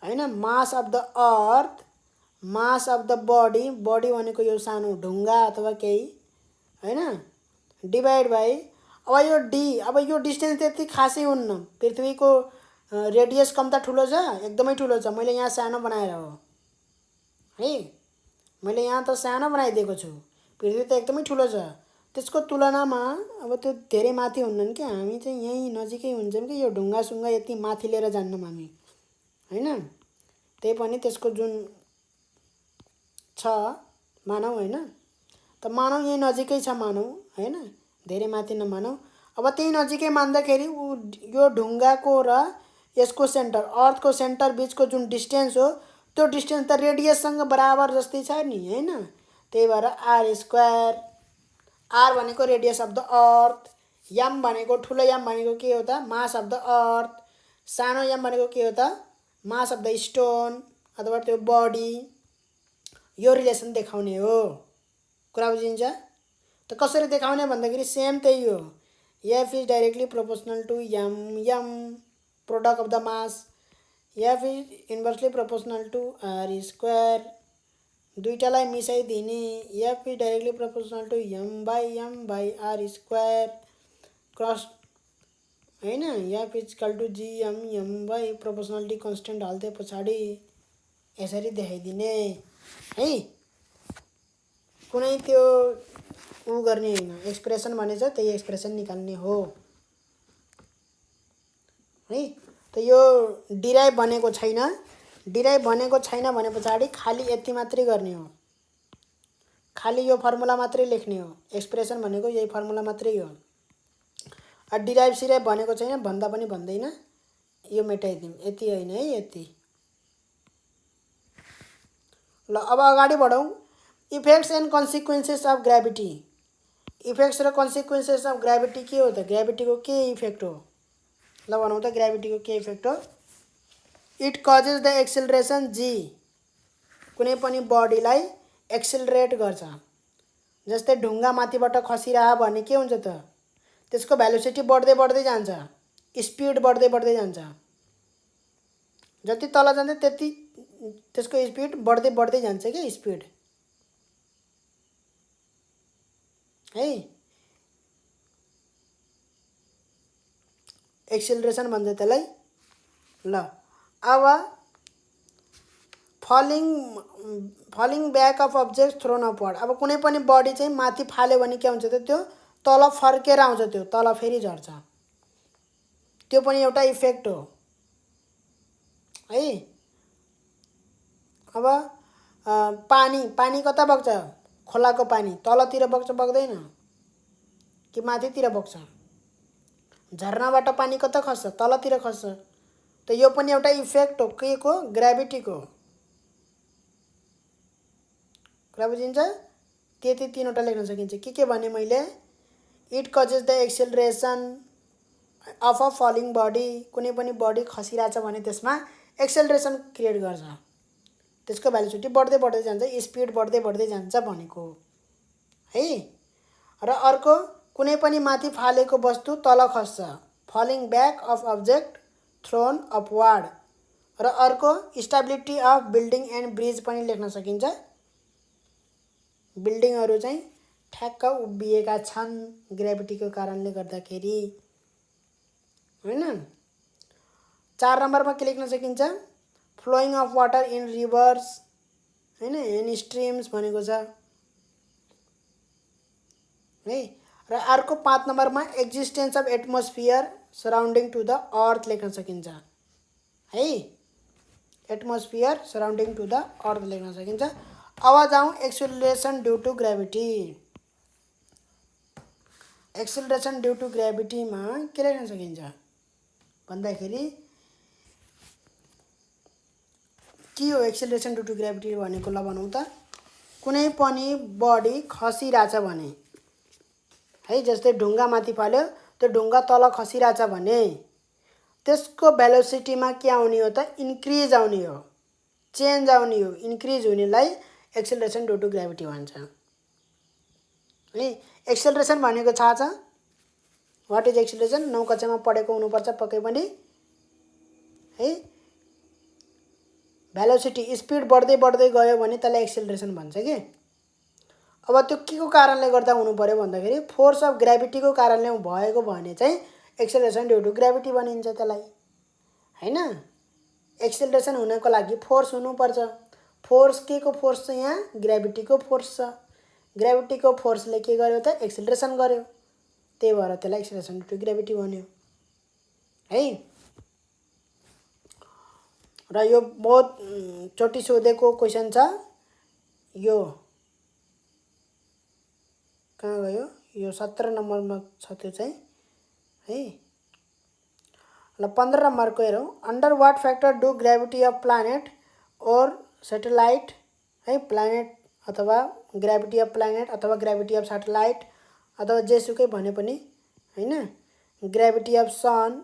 हैन, mass of the earth, mass of the body, body भनेको यो सानो ढुङ्गा अथवा केही, हैन, डिभाइड बाई, अब यो डी, अब यो डिस्टेन्स त्यति खासै हुन्न। पृथ्वीको रेडियस कम त ठुलो छ, एकदमै ठुलो छ। मैले यहाँ सानो बनाएर हो है, मैले यहाँ त सानो बनाइदिएको छु। पृथ्वी त एकदमै ठुलो छ। त्यसको तुलनामा अब त्यो धेरै माथि हुन्नन् कि, हामी चाहिँ यहीँ नजिकै हुन्छौँ कि, यो ढुङ्गासुङ्गा यति माथि लिएर जान्नौँ हामी, हैन। त्यही पनि त्यसको जुन छ मानौँ, हैन। त मानौँ यहीँ नजिकै छ मानौँ, हैन, धेरै माथि नमानौँ। अब त्यही नजिकै मान्दाखेरि यो ढुङ्गाको र यसको सेन्टर, अर्थको सेन्टर बिचको जुन डिस्टेन्स हो, त्यो डिस्टेन्स त रेडियससँग बराबर जस्तै छ नि, हैन। त्यही भएर r²। r भनेको रेडियस अफ द अर्थ, याम भनेको, ठुलो याम भनेको के हो त, मास अफ द अर्थ, सानो याम भनेको के हो त, मास अफ द स्टोन अथवा त्यो बडी। यो रिलेसन देखाउने हो। कुरा बुझिन्छ त? कसरी देखाउने भन्दाखेरि सेम त्यही हो। F is directly proportional to m, product of the mass. F is inversely proportional to r²। दुईटालाई मिसाइदिने, F is directly proportional to m/m/r²। Cross, हैन, F is equal to Gm proportionality constant हाल्दै पछाडि यसरी देखाइदिने है। कुनै त्यो ऊ गर्ने होइन। एक्सप्रेसन भनेछ त्यही एक्सप्रेसन निकाल्ने हो है। त यो डिराइभ भनेको छैन। डिराइभ भनेको छैन भने पछाडि खाली यति मात्रै गर्ने हो, खाली यो फर्मुला मात्रै लेख्ने हो। एक्सप्रेसन भनेको यही फर्मुला मात्रै हो। डिराइभ सिराइभ भनेको छैन, भन्दा पनि भन्दैन। यो मेटाइदिउँ, यति होइन है, यति। ल अब अगाडि बढौँ। Effects and consequences of gravity. Effects र कन्सिक्वेन्सेस अफ ग्रेभिटी के हो त, ग्रेभिटीको के इफेक्ट हो, ल भनौँ त। ग्रेभिटीको के इफेक्ट हो? It causes the acceleration G, कुनै पनि बडीलाई एक्सिलरेट गर्छ। जस्तै ढुङ्गा माथिबाट खसिरह भने के हुन्छ त, त्यसको भेलोसिटी बढ्दै बढ्दै जान्छ, स्पिड बढ्दै बढ्दै जान्छ। जति तल जान्छ त्यति त्यसको स्पिड बढ्दै बढ्दै जान्छ के, स्पिड है। एक्सिलरेसन भन्छ त्यसलाई। ल अब falling back of object thrown upward. अब कुनै पनि बडी चाहिँ माथि फाल्यो भने के हुन्छ त, त्यो तल फर्केर आउँछ, त्यो तल फेरि झर्छ। त्यो पनि एउटा इफेक्ट हो है। अब पानी पानी कता बग्छ? खोलाको पानी तलतिर बग्छ, बग्दैन कि माथितिर बग्छ? झरनाबाट पानी कता खस्छ? तलतिर खस्छ। त यो पनि एउटा इफेक्ट हो के को? ग्राभिटीको। कुरा बुझिन्छ? त्यति तीनवटा लेख्न सकिन्छ। के भने मैले? It causes the acceleration of a falling body. कुनै पनि बडी खसिरहेछ भने त्यसमा एक्सेलरेसन क्रिएट गर्छ, त्यसको भेलोसिटी बढ्दै बढ्दै जान्छ, स्पिड बढ्दै बढ्दै जान्छ भनेको है। र अर्को, कुनै पनि माथि फालेको वस्तु तल खस्छ, falling back of object thrown upward. र अर्को, stability of building and bridge पनि लेख्न सकिन्छ। बिल्डिङहरू चाहिँ ठ्याक्क उभिएका छन् ग्रेभिटीको कारणले गर्दाखेरि, हैन। 4 नम्बरमा के लेख्न सकिन्छ? Flowing of water in rivers, हैन, एन्ड स्ट्रिम्स भनेको छ है। र अर्को 5 नम्बरमा existence of atmosphere surrounding to the earth लेख्न सकिन्छ है। Atmosphere surrounding to the earth लेख्न सकिन्छ। अब जाउँ acceleration due to gravity. Acceleration due to ग्रेभिटीमा के लेख्न सकिन्छ भन्दाखेरि के हो एक्सेलरेसन ड्यू टु ग्रेभिटी भनेको? ल भनौँ त। कुनै पनि बडी खसिरहेछ भने है, जस्तै ढुङ्गा माथि फाल्यो, त्यो ढुङ्गा तल खसिरहेछ भने त्यसको भेलोसिटीमा के आउने हो त? इन्क्रिज आउने हो, चेन्ज आउने हो। इन्क्रिज हुनेलाई एक्सेलरेसन ड्यू टु ग्रेभिटी भन्छ है। एक्सेलरेसन भनेको थाहा छ? What is acceleration? 9 कक्षामा पढेको हुनुपर्छ पक्कै पनि है। भेलोसिटी, स्पिड बढ्दै बढ्दै गयो भने त्यसलाई एक्सेलरेसन भन्छ कि। अब त्यो के को कारणले गर्दा हुनु पर्यो भन्दाखेरि फोर्स अफ ग्रेभिटीको कारणले भएको भने चाहिँ एक्सेलरेसन ड्यू टु ग्रेभिटी भनिन्छ त्यसलाई, हैन। एक्सेलरेसन हुनको लागि फोर्स हुनुपर्छ। फोर्स के को फोर्स छ? यहाँ ग्रेभिटीको फोर्स छ। ग्रेभिटीको फोर्सले के गर्यो त? एक्सेलरेसन गर्यो। त्यही भएर त्यसलाई एक्सेलरेसन ड्यू टु ग्रेभिटी भन्यो है। र यो बहुत चोटि सोधेको क्वेसन छ। यो कहाँ गयो? यो 17 नम्बरमा छ त्यो चाहिँ है। ल 15 नम्बरको हेरौँ। Under what factor do gravity of planet or satellite है। प्लानेट अथवा ग्रेभिटी अफ प्लानेट अथवा ग्रेभिटी अफ सेटेलाइट अथवा जेसुकै भने पनि हैन, ग्रेभिटी अफ सन,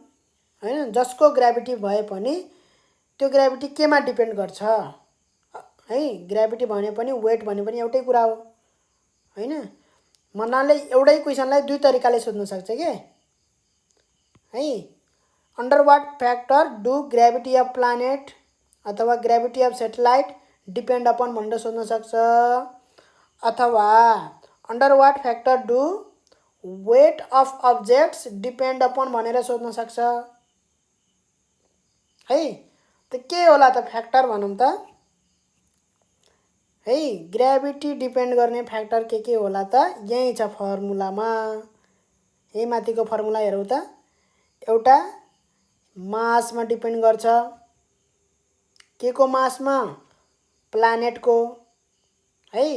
हैन, जसको ग्रेभिटी भए पनि त्यो ग्रेभिटी केमा डिपेन्ड गर्छ है। ग्रेभिटी भने पनि वेट भने पनि एउटै कुरा हो, हैन। मनाले एउटै क्वेसनलाई दुई तरिकाले सोध्न सक्छ के है। Under what factor do gravity of planet अथवा gravity of satellite depend upon भनेर सोध्न सक्छ, अथवा under what factor do weight of objects depend upon भनेर सोध्न सक्छ है। त के होला त फ्याक्टर भनौँ त है। ग्रेभिटी डिपेन्ड गर्ने फ्याक्टर के होला त? यही छ फर्मुलामा। यही माथिको फर्मुला हेरौँ त। एउटा मासमा डिपेन्ड गर्छ। के को मासमा? प्लानेटको है।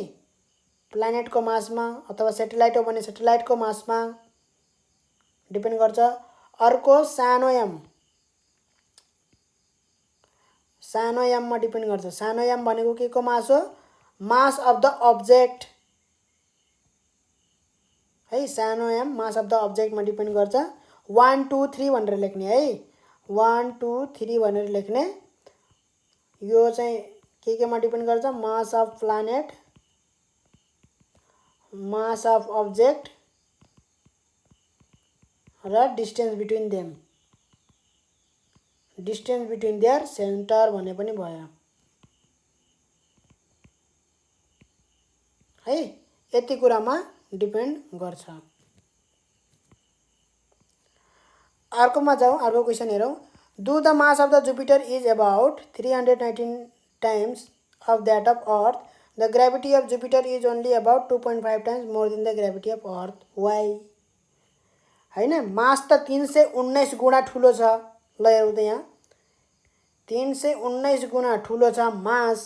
प्लानेटको मासमा, अथवा सेटेलाइट हो भने सेटेलाइटको मासमा डिपेन्ड गर्छ। अर्को सानो एम, सानो एममा डिपेन्ड गर्छ। सानो एम भनेको के को मास हो? मास अफ द अब्जेक्ट है। सानो एम मास अफ द अब्जेक्टमा डिपेन्ड गर्छ। 1 2 3 भनेर लेख्ने है। 1 2 3 भनेर लेख्ने। यो चाहिँ केमा डिपेन्ड गर्छ? Mass of planet, mass of object र distance between them, distance between their centre भने पनि भयो है। यति कुरामा डिपेन्ड गर्छ। अर्कोमा जाउँ। अर्को क्वेसन हेरौँ। Do the mass of the Jupiter is about 319 times of that of Earth. The gravity of Jupiter is only about 2.5 times more than the gravity of Earth. Why? हैन। मास त 319 गुणा ठुलो छ। ल हेरौँ त यहाँ 319 गुणा ठुलो छ मास,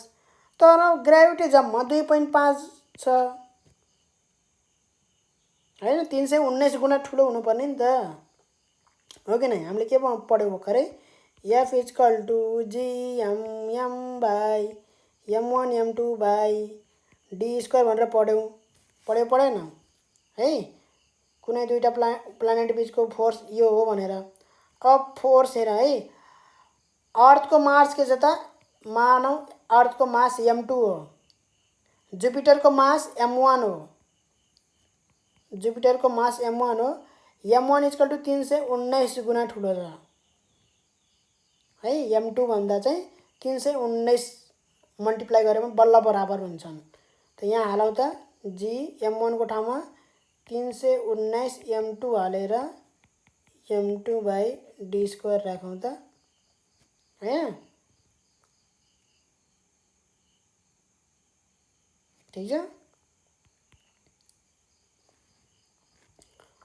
तर ग्रेभिटी जम्मा 2.5 छ हैन। 319 गुणा ठुलो हुनुपर्ने नि त, हो कि नै? हामीले के पढ्यौँ भर्खरै F equal to GM by M1 M2 by D square भनेर पढ्यौँ पढेन है? कुनै दुईटा प्लानेट बीचको फोर्स यो हो भनेर। अब फोर्स हेर है, अर्थको मास के छ त? मानौ अर्थको मास M2 हो, जुपिटरको मास M1 हो, जुपिटरको मास M1 हो। M1 इक्वल टु 319 गुणा ठुलो छ है। M2 भन्दा चाहिँ 319 मल्टिप्लाई गरेमा बल्ल बराबर हुन्छन्। त यहाँ हालौ त जी M1 को ठाउँमा 319 M2 हालेर M2 बाई D स्क्वायर राखौँ त हैन। ठीक छ,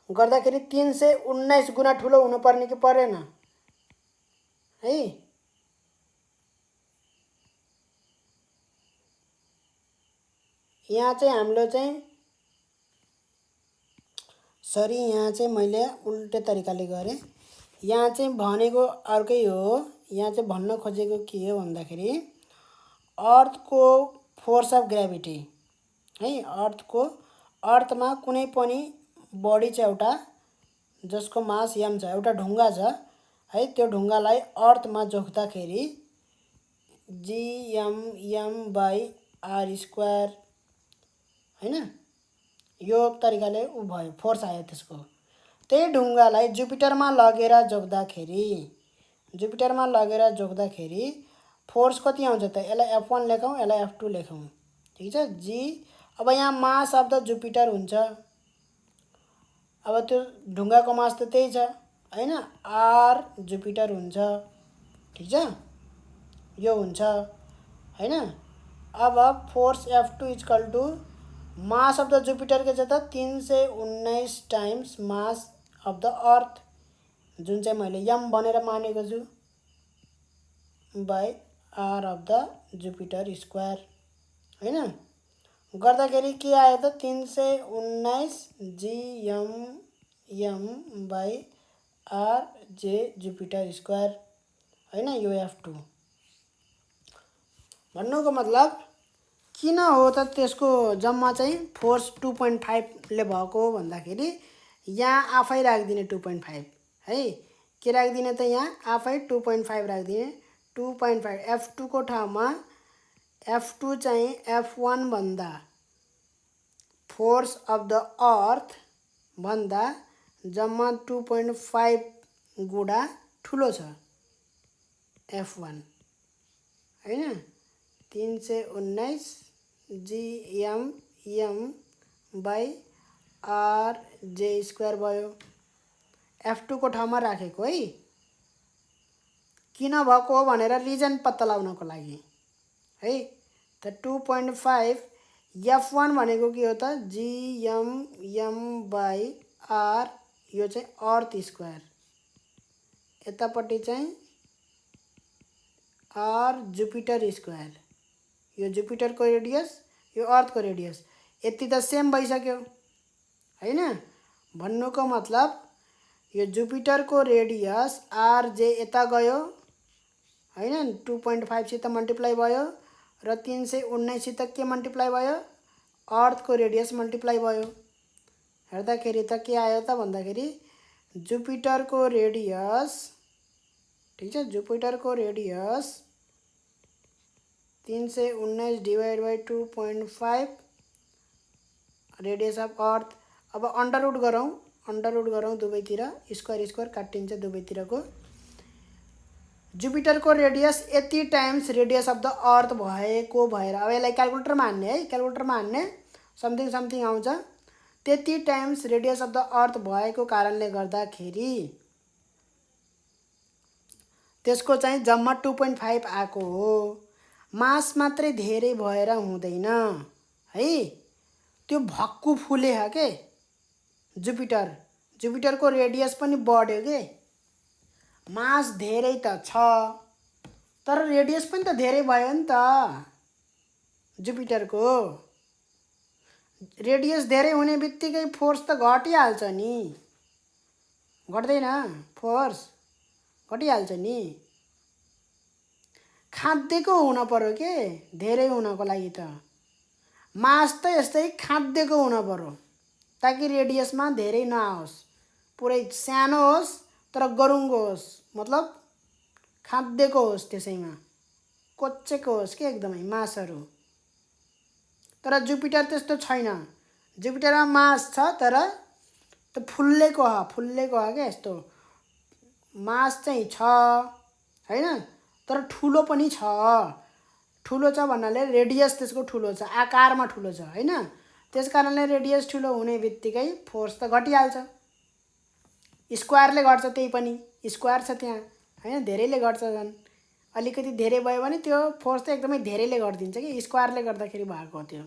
गर्दाखेरि 319 गुणा ठुलो हुनुपर्ने कि परेन है? यहाँ चाहिँ हाम्रो चाहिँ सरी, यहाँ चाहिँ मैले उल्टे तरिकाले गरेँ। यहाँ चाहिँ भनेको अर्कै हो। यहाँ चाहिँ भन्न खोजेको के हो भन्दाखेरि अर्थको फोर्स अफ ग्रेभिटी है। अर्थमा कुनै पनि बडी छ एउटा जसको मास m छ, एउटा ढुङ्गा छ है। त्यो ढुङ्गालाई अर्थमा जोख्दाखेरि GM बाई R स्क्वायर हैन, यो तरिकाले उ भयो, फोर्स आयो त्यसको। त्यही ढुङ्गालाई जुपिटरमा लगेर जोख्दाखेरि फोर्स कति आउँछ त? यसलाई F1 लेखौँ, यसलाई F2 लेखौँ। ठीक छ जी। अब यहाँ मास अफ द जुपिटर हुन्छ। अब त्यो ढुङ्गाको मास त त्यही छ हैन, R जुपिटर हुन्छ। ठीक छ, यो हुन्छ हैन। अब force F2 equal to mass of the Jupiter के छ त? 319 times mass of the earth, जुन चाहिँ मैले m भनेर मानेको छु, by R of the Jupiter square हैन। गर्दाखेरि के आयो त? 319 GM बाई R जे जुपिटर स्क्वायर हैन, यो F2। भन्नुको मतलब किन हो त त्यसको जम्मा चाहिँ फोर्स 2.5 ले भएको हो भन्दाखेरि यहाँ आफै राखिदिने 2.5 है। के राखिदिने त? यहाँ आफै 2.5 राखिदिने। 2.5 F2 को ठाउँमा F2 चाहिँ F1 भन्दा फोर्स अफ द अर्थ भन्दा जम्मा 2.5 गुणा ठुलो छ F1 हैन। 319 GM by R J square भयो, F2 को ठाउँमा राखेको है। किन भएको हो भनेर रिजन पत्ता लगाउनको लागि है। त 2.5 F1 भनेको के हो त? GM बाई R, यो चाहिँ अर्थ स्क्वायर, यतापट्टि चाहिँ R जुपिटर स्क्वायर, यो जुपिटरको रेडियस, यो अर्थको रेडियस, यति त सेम भइसक्यो हैन। भन्नुको मतलब यो जुपिटरको रेडियस R जे यता गयो हैन, 2.5 सित मल्टिप्लाई भयो र 319 सित के मल्टिप्लाई भयो? अर्थको रेडियस मल्टिप्लाई भयो। हेर्दाखेरि त के आयो त भन्दाखेरि जुपिटरको रेडियस, ठीक छ, जुपिटरको radius 319 divide by 2.5 radius of earth. अब अन्डर रुट गरौँ दुवैतिर, स्क्वायर काटिन्छ दुवैतिरको। जुपिटरको रेडियस यति times radius of the earth भएको भएर, अब यसलाई क्यालकुलेटरमा हान्ने है, क्यालकुलेटरमा हान्ने समथिङ आउँछ। त्यति times radius of the earth भएको कारणले गर्दाखेरि त्यसको चाहिँ जम्मा 2.5 आएको हो। मास मात्रै धेरै भएर हुँदैन है, त्यो भक्कु फुले ह के जुपिटर। जुपिटरको रेडियस पनि बढ्यो के, मास धेरै त छ तर रेडियस पनि त धेरै भयो नि त। जुपिटरको रेडियस धेरै हुने बित्तिकै फोर्स त घटिहाल्छ नि, घट्दैन? फोर्स घटिहाल्छ नि। खाँदेको हुन पर्यो के धेरै हुनको लागि त, मास त यस्तै खाँदेको हुन पर्यो ताकि रेडियसमा धेरै नआओस्, पुरै सानो होस् तर गरुङ्गो होस्, मतलब खाँदेको होस्, त्यसैमा कोच्चेको होस् के एकदमै मासहरू। तर जुपिटर त्यस्तो छैन, जुपिटरमा मास छ तर त्यो फुल्लेको हो क्या, यस्तो मास चाहिँ छ हैन, तर ठुलो पनि छ। ठुलो छ भन्नाले रेडियस त्यसको ठुलो छ, आकारमा ठुलो छ हैन, त्यस कारणले रेडियस ठुलो हुने बित्तिकै फोर्स त घटिहाल्छ। स्क्वायरले घट्छ, त्यही पनि स्क्वायर छ त्यहाँ हैन, धेरैले घट्छ। झन् अलिकति धेरै भयो भने त्यो फोर्स त एकदमै धेरैले गरिदिन्छ कि, स्क्वायरले गर्दाखेरि भएको त्यो।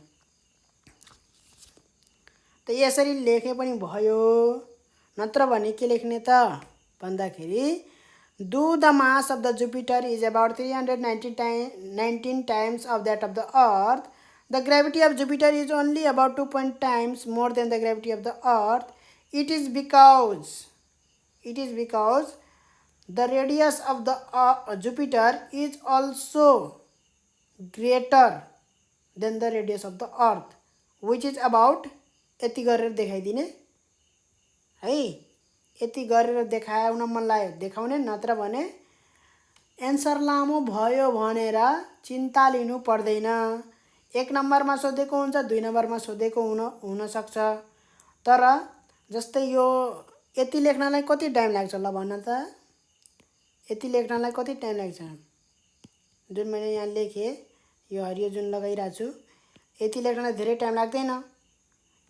त यसरी लेखे पनि भयो, नत्र भने के लेख्ने त भन्दाखेरि do the mass of the Jupiter is about 319 times of that of the Earth. The gravity of Jupiter is only about 2 times more than the gravity of the Earth. It is because the radius of the Jupiter is also greater than the radius of the Earth, which is about, यति गरेर देखाइदिने है, यति गरेर देखाउन मन लाग्यो देखाउने, नत्र भने एन्सर लामो भयो भनेर चिन्ता लिनु पर्दैन। 1 नम्बरमा सोधेको हुन्छ, 2 नम्बरमा सोधेको हुन सक्छ। तर जस्तै यो यति लेख्नलाई कति टाइम लाग्छ ल भन्न त, यति लेख्नलाई कति टाइम लाग्छ? जुन मैले यहाँ लेखेँ, यो हरियो जुन लगाइरहेको छु, यति लेख्नलाई धेरै टाइम लाग्दैन।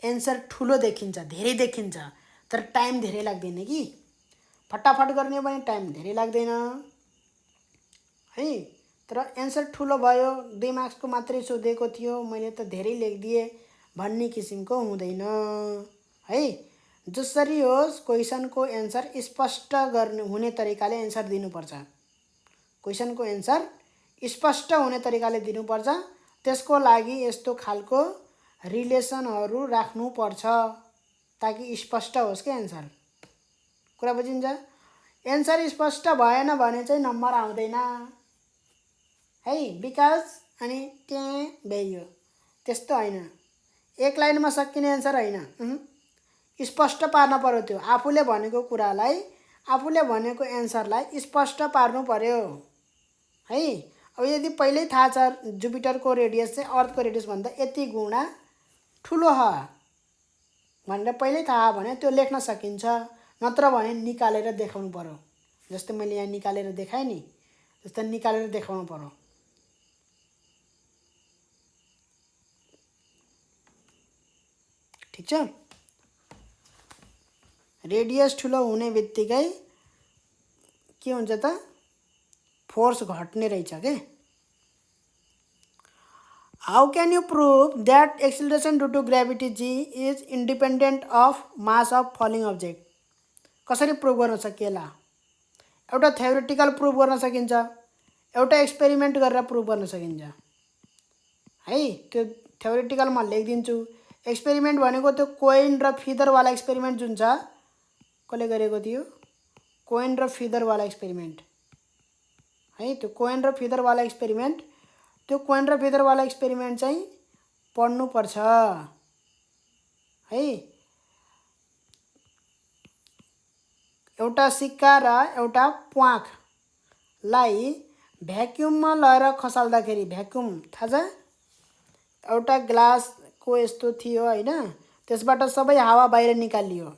एन्सर ठुलो देखिन्छ, धेरै देखिन्छ, तर टाइम धेरै लाग्दैन कि, फटाफट गर्ने भने टाइम धेरै लाग्दैन है। तर एन्सर ठुलो भयो, 2 मार्क्सको मात्रै सोधेको थियो, मैले त धेरै लेखिदिएँ भन्ने किसिमको हुँदैन है। जसरी होस् क्वेसनको एन्सर स्पष्ट हुने तरिकाले एन्सर दिनुपर्छ, क्वेसनको एन्सर स्पष्ट हुने तरिकाले दिनुपर्छ। त्यसको लागि यस्तो खालको रिलेसनहरू राख्नुपर्छ ताकि स्पष्ट होस् के एन्सर। कुरा बुझिन्छ? एन्सर स्पष्ट भएन भने चाहिँ नम्बर आउँदैन है, बिकज अनि त्यहाँ भइयो, त्यस्तो हैन। 1 लाइनमा सकिने एन्सर हैन, स्पष्ट पार्न पर्यो। त्यो आफूले भनेको कुरालाई, आफूले भनेको एन्सरलाई स्पष्ट पार्नु पर्यो है। अब यदि पहिल्यै थाहा छ जुपिटरको रेडियस चाहिँ अर्थको रेडियस भन्दा यति गुणा ठुलो ह भनेर पहिल्यै थाहा भने त्यो लेख्न सकिन्छ, नत्र भने निकालेर देखाउनु पर्यो। जस्तै मैले यहाँ निकालेर देखाएँ नि, त्यस्तै निकालेर देखाउनु पर्यो। ठिक छ? रेडियस ठुलो हुने बित्तिकै के हुन्छ त, फोर्स घट्ने रहेछ के। How can you prove that acceleration due to gravity g is independent of mass of falling object? कसरी प्रुभ गर्न सकिएला? एउटा थ्योरेटिकल प्रुभ गर्न सकिन्छ, एउटा एक्सपेरिमेन्ट गरेर प्रुभ गर्न सकिन्छ है। त्यो थ्योरेटिकलमा लेखिदिन्छु। एक्सपेरिमेन्ट भनेको त्यो कोइन र फिदरवाला एक्सपेरिमेन्ट जुन छ, कसले गरेको थियो? कोइन र फिदरवाला एक्सपेरिमेन्ट है। त्यो कोइन र फिदरवाला एक्सपेरिमेन्ट, त्यो कोइन र फिदरवाला एक्सपेरिमेन्ट चाहिँ पढ्नुपर्छ है। एउटा सिक्का र एउटा प्वाखलाई भ्याक्युममा लगेर खसाल्दाखेरि, भ्याक्युम थाहा छ, एउटा ग्लासको यस्तो थियो हैन, त्यसबाट सबै हावा बाहिर निकालियो,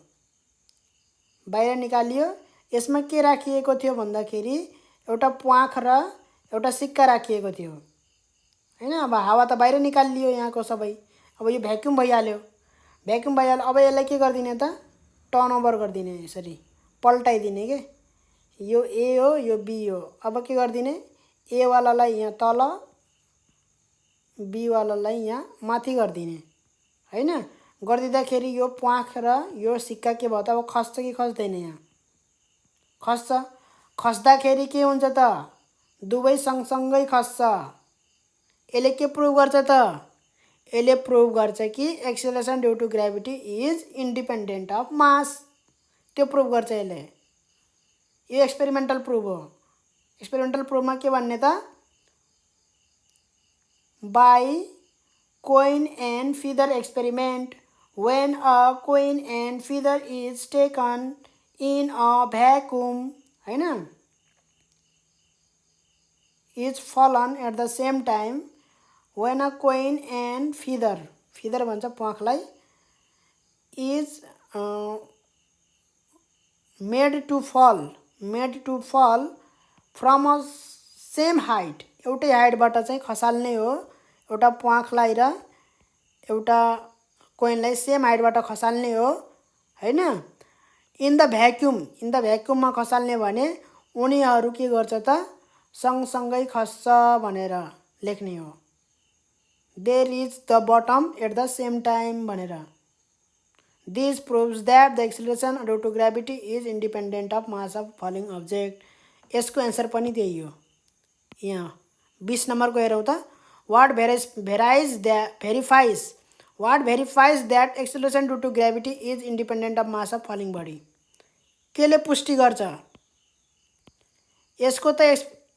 यसमा के राखिएको थियो भन्दाखेरि एउटा प्वाख र एउटा सिक्का राखिएको थियो हैन। अब हावा त बाहिर निकालियो यहाँको सबै, अब यो भ्याक्युम भइहाल्यो। अब यसलाई के गरिदिने त, टर्न ओभर गरिदिने, यसरी पल्टाइदिने के। यो ए हो, यो बी हो। अब के गरिदिने, ए वालालाई यहाँ तल, बी वालालाई यहाँ माथि गरिदिने हैन। गरिदिँदाखेरि यो प्वाख र यो सिक्का के भयो त अब खस्छ कि खस्दैन यहाँ खस्छ खस्दाखेरि के हुन्छ त दुवै सँगसँगै खस्छ यसले के प्रुभ गर्छ त यसले प्रुभ गर्छ कि acceleration due to gravity is independent of mass त्यो प्रुभ गर्छ यसले यो एक्सपेरिमेन्टल प्रुभ हो एक्सपेरिमेन्टल प्रुभमा के भन्ने त by coin and feather experiment when a coin and feather is taken in a vacuum हैन is fallen at the same time when a coin and feather भन्छ प्वाखलाई is made to fall from a same height एउटै हाइटबाट चाहिँ खसाल्ने हो एउटा प्वाखलाई र एउटा कोइनलाई same हाइटबाट खसाल्ने हो हैन इन द भ्याक्युममा खसाल्ने भने उनीहरू के गर्छ त सँगसँगै खस्छ भनेर लेख्ने हो they reach the bottom at the same time भनेर this proves that the acceleration due to gravity is independent of mass of falling object यसको एन्सर पनि त्यही हो यहाँ 20 नम्बरको हेरौँ त What verifies that acceleration due to gravity is independent of mass of falling body? केले पुष्टि गर्छ यसको त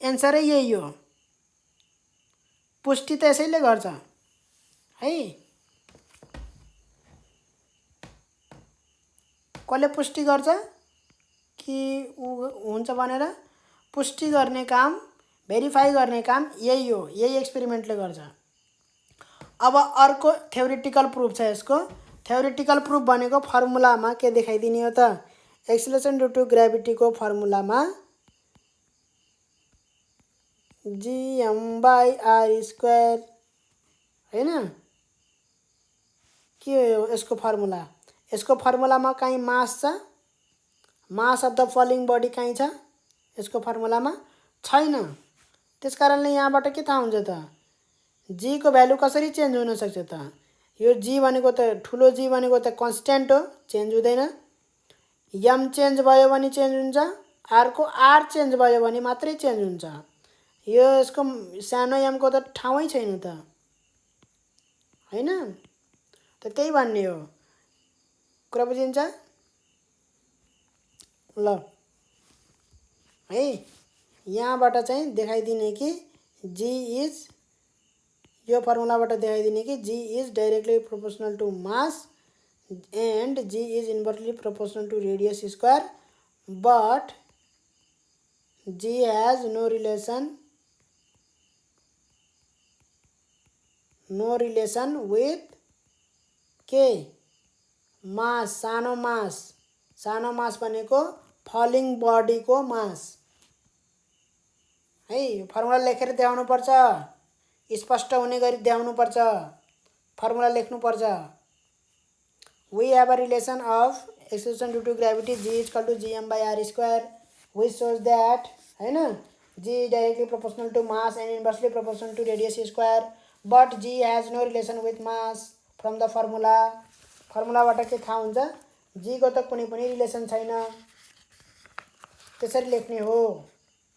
एन्सरै यही हो पुष्टि त यसैले गर्छ है कसले पुष्टि गर्छ कि हुन्छ भनेर पुष्टि गर्ने काम भेरिफाई गर्ने काम यही हो यही एक्सपेरिमेन्टले गर्छ अब अर्को थ्योरिटिकल प्रुफ छ यसको थ्योरिटिकल प्रुफ भनेको फर्मुलामा के देखाइदिने हो त एक्सेलरेसन ड्यू टु ग्रेभिटीको फर्मुलामा gm/r² हैन के हो यसको फर्मुलामा कहीं मास छ mass of the falling body कहीं छ यसको फर्मुलामा छैन त्यसकारणले यहाँबाट के थाहा हुन्छ त जी को भ्यालु कसरी चेन्ज हुन सक्छ त यो जी भनेको त ठुलो जी भनेको त कन्स्ट्यान्ट हो चेन्ज हुँदैन एम चेन्ज भयो भने चेन्ज हुन्छ आर को आर चेन्ज भयो भने मात्रै चेन्ज हुन्छ यो यसको सानो एम को त ठाउँै छैन त हैन त त्यही भन्ने हो कुरा बुझिन्छ ल है यहाँबाट चाहिँ देखाइदिने कि जी इज यो फर्मुलाबाट देखाइदिने कि g is directly proportional to mass and g is inversely proportional to radius square but g has no relation with के मास सानो मास भनेको फलिङ बडीको मास है फर्मुला लेखेर देखाउनु पर्छ स्पष्ट हुने गरी देखाउनु पर्छ फर्मुला लेख्नु पर्छ we have a relation of acceleration due to gravity g = gm/r² which shows that हैन g is directly proportional to mass and inversely proportional to radius square but g has no relation with mass from the फर्मुलाबाट के थाहा हुन्छ g को त कुनै पनि relation छैन त्यसरी लेख्ने हो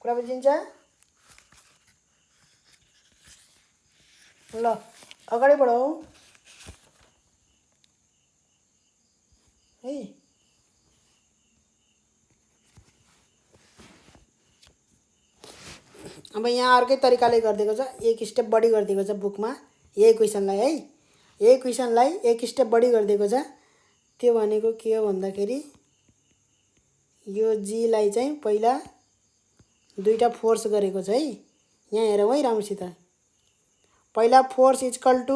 कुरा बुझिन्छ ल अगाडि बढौं है अब यहाँ अर्कै तरिकाले गरिदिएको छ एक स्टेप बढी गरिदिएको छ बुकमा यही क्वेशनलाई एक स्टेप बढी गरिदिएको छ त्यो भनेको के हो भन्दाखेरि यो जी लाई चाहिँ पहिला दुईटा फोर्स गरेको छ है यहाँ हेरौँ है राम्रोसित पहिला फोर्स इक्वल टु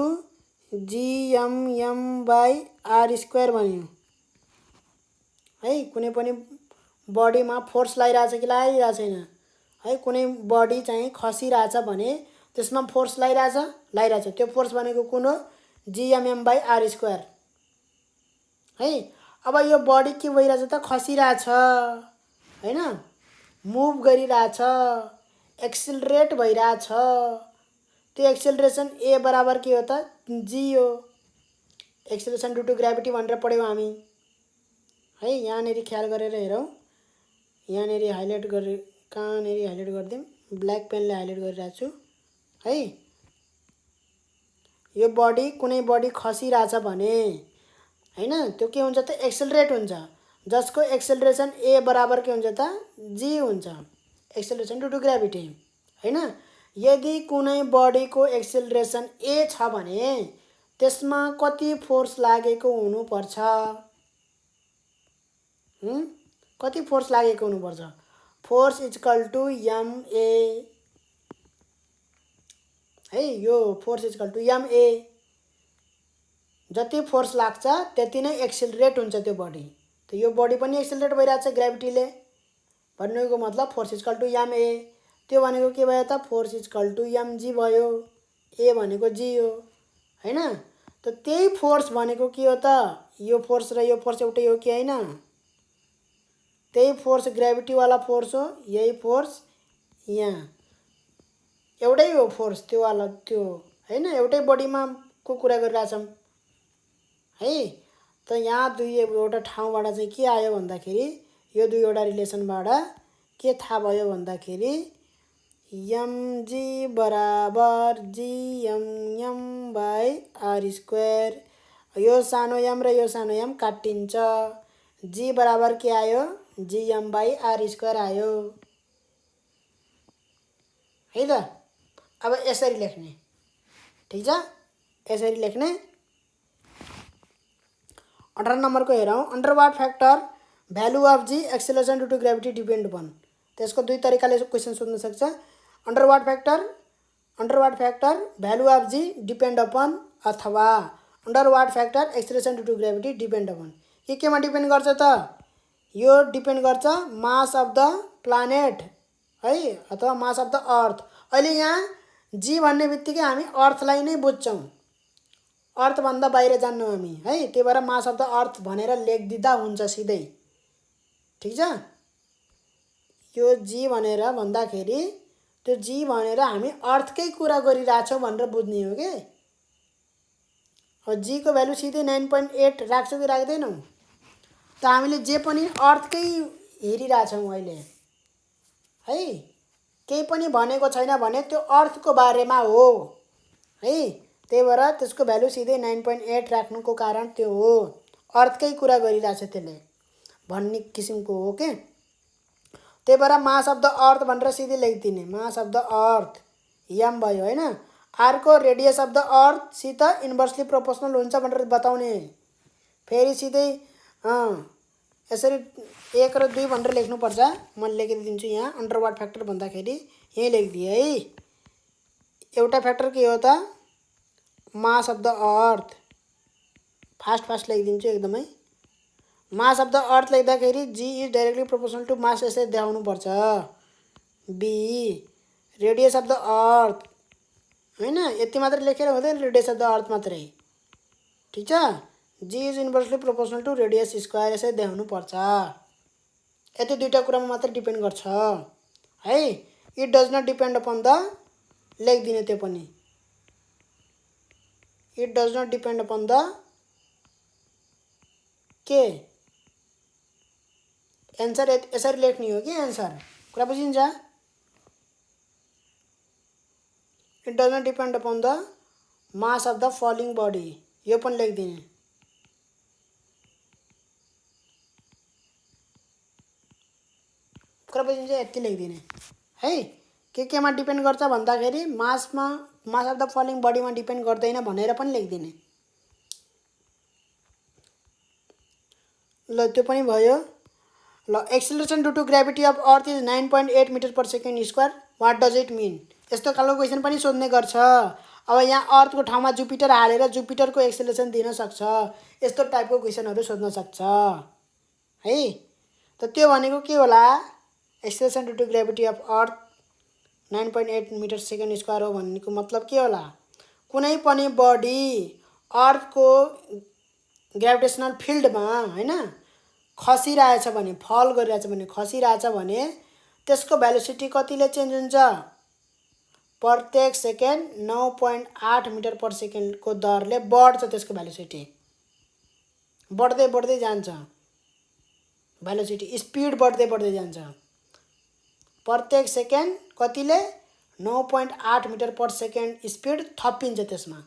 gm/r² भन्यो है कुनै पनि बडीमा फोर्स लागिरहेछ कि लागिरहेको छैन है कुनै बडी चाहिँ खसिरहेछ भने त्यसमा फोर्स लागिरहेछ त्यो फोर्स भनेको कुन हो gmm/r² है अब यो बडी के भइरहेछ त खसिरहेछ हैन मुभ गरिरहेछ एक्सिलरेट भइरहेछ त्यो एक्सेलरेसन ए बराबर के हो त जी हो एक्सेलरेसन ड्यु टु ग्राभिटी भनेर पढ्यौँ हामी है। यहाँनेरि ख्याल गरेर हेरौँ, यहाँनेरि हाइलाइट गरे, कहाँनेरि हाइलाइट गरिदिउँ, ब्ल्याक पेनले हाइलाइट गरिरहेको छु है। यो बडी, कुनै बडी खसिरहेछ भने हैन, त्यो के हुन्छ त एक्सेलरेट हुन्छ, जसको एक्सेलरेसन ए बराबर के हुन्छ त जी हुन्छ, एक्सेलरेसन ड्यु टु ग्राभिटी हैन। यदि कुनै बडीको एक्सेलरेसन ए छ भने त्यसमा कति फोर्स लागेको हुनुपर्छ? कति फोर्स लागेको हुनुपर्छ? फोर्स इक्वल टु एमए है। यो फोर्स इक्वल टु एमए, जति फोर्स लाग्छ त्यति नै एक्सेलरेट हुन्छ त्यो बडी। त यो बडी पनि एक्सेलरेट भइरहेछ ग्राभिटीले, भन्नुको मतलब फोर्स इक्वल टु एमए। त्यो भनेको के भयो त फोर्स इक्वल टु एमजी भयो, ए भनेको जी हो हैन। त त्यही फोर्स भनेको के हो त, यो फोर्स र यो फोर्स एउटै हो कि हैन? त्यही फोर्स ग्राभिटीवाला फोर्स हो, यही फोर्स यहाँ एउटै हो फोर्स, त्यो वाला त्यो हैन, एउटै बडीमा को कुरा गरिरहेछौँ है। त यहाँ दुईवटा ठाउँबाट चाहिँ के आयो भन्दाखेरि, यो दुईवटा रिलेसनबाट के थाहा भयो भन्दाखेरि एमजी बराबर जिएमएम बाई आर स्क्वायर, यो सानो एम र यो सानो एम काटिन्छ, जी बराबर के आयो जिएम बाई आर स्क्वायर आयो है त। अब यसरी लेख्ने, ठिक छ, यसरी लेख्ने। 18 नम्बरको हेरौँ, under what factor value of g acceleration due to gravity depend upon. त्यसको दुई तरिकाले क्वेसन सोध्न सक्छ। Under what factor value of g depend upon, अथवा under what factor acceleration due to gravity depend upon. के केमा डिपेन्ड गर्छ त? यो डिपेन्ड गर्छ मास अफ द प्लानेट है, अथवा मास अफ द अर्थ। अहिले यहाँ जी भन्ने बित्तिकै हामी अर्थलाई नै बुझ्छौँ, अर्थभन्दा बाहिर जान्नु हामी है, त्यही भएर मास अफ द अर्थ भनेर लेखिदिँदा हुन्छ सिधै, ठिक छ। यो जी भनेर भन्दाखेरि त्यो जी भनेर हामी अर्थकै कुरा गरिरहेछौँ भनेर बुझ्ने हो कि। अब जीको भ्यालु सिधै 9.8 राख्छौँ कि राख्दैनौँ? त हामीले जे पनि अर्थकै हेरिरहेछौँ अहिले है, केही पनि भनेको छैन भने त्यो अर्थको बारेमा हो है। त्यही भएर त्यसको भ्यालु सिधै 9.8 राख्नुको कारण त्यो हो, अर्थकै कुरा गरिरहेछ त्यसले भन्ने किसिमको हो के। त्यही भएर मास अफ द अर्थ भनेर सिधै लेखिदिने, mass of the earth M भयो हैन। अर्को रेडियस अफ द अर्थसित इन्भर्सली प्रोपोर्सनल हुन्छ भनेर बताउने, फेरि सिधै यसरी 1 र 2 भनेर लेख्नुपर्छ। म लेखिदिन्छु यहाँ, अन्डर वाट फ्याक्टर भन्दाखेरि यही लेखिदिएँ है। एउटा फ्याक्टर के हो त mass of the earth, fast लेखिदिन्छु एकदमै। मास अफ द अर्थ लेख्दाखेरि g is directly proportional to mass, यसरी देखाउनु पर्छ। B radius of the earth हैन, यति मात्र लेखेर हुँदैन, रेडियस अफ द अर्थ मात्रै, ठिक छ। G is inversely proportional to radius square, यसरी देखाउनु पर्छ। यति दुईटा कुरामा मात्र डिपेन्ड गर्छ है। It does not depend upon the, लेखिदिने त्यो पनि, it does not depend upon the के एन्सर, यसरी लेख्ने हो कि एन्सर, कुरा बुझिन्छ। It does not depend upon the mass of the falling body, यो पनि लेखिदिने। कुरा बुझिन्छ, यति लेखिदिने है। के केमा डिपेन्ड गर्छ भन्दाखेरि मासमा, मास अफ द फलिङ बडीमा डिपेन्ड गर्दैन भनेर पनि लेखिदिने। ल त्यो पनि भयो। ल acceleration due to gravity of earth is 9.8 metre per second square, what does it mean? यस्तो खालको क्वेसन पनि सोध्ने गर्छ। अब यहाँ अर्थको ठाउँमा जुपिटर हालेर जुपिटरको एक्सेलरेसन दिन सक्छ, यस्तो टाइपको क्वेसनहरू सोध्न सक्छ है। त त्यो भनेको के होला, acceleration due to gravity of earth 9.8 metre second square हो भन्नेको मतलब के होला? कुनै पनि बडी अर्थको ग्राभिटेसनल फिल्डमा हैन खसिरहेछ भने, फल गरिरहेछ भने, खसिरहेछ भने त्यसको भेलोसिटी कतिले चेन्ज हुन्छ? प्रत्येक सेकेन्ड 9.8 मिटर पर सेकेन्डको दरले बढ्छ त्यसको भेलोसिटी बढ्दै बढ्दै जान्छ, भेलोसिटी स्पिड बढ्दै बढ्दै जान्छ। प्रत्येक सेकेन्ड कतिले 9.8 मिटर पर सेकेन्ड स्पिड थपिन्छ त्यसमा।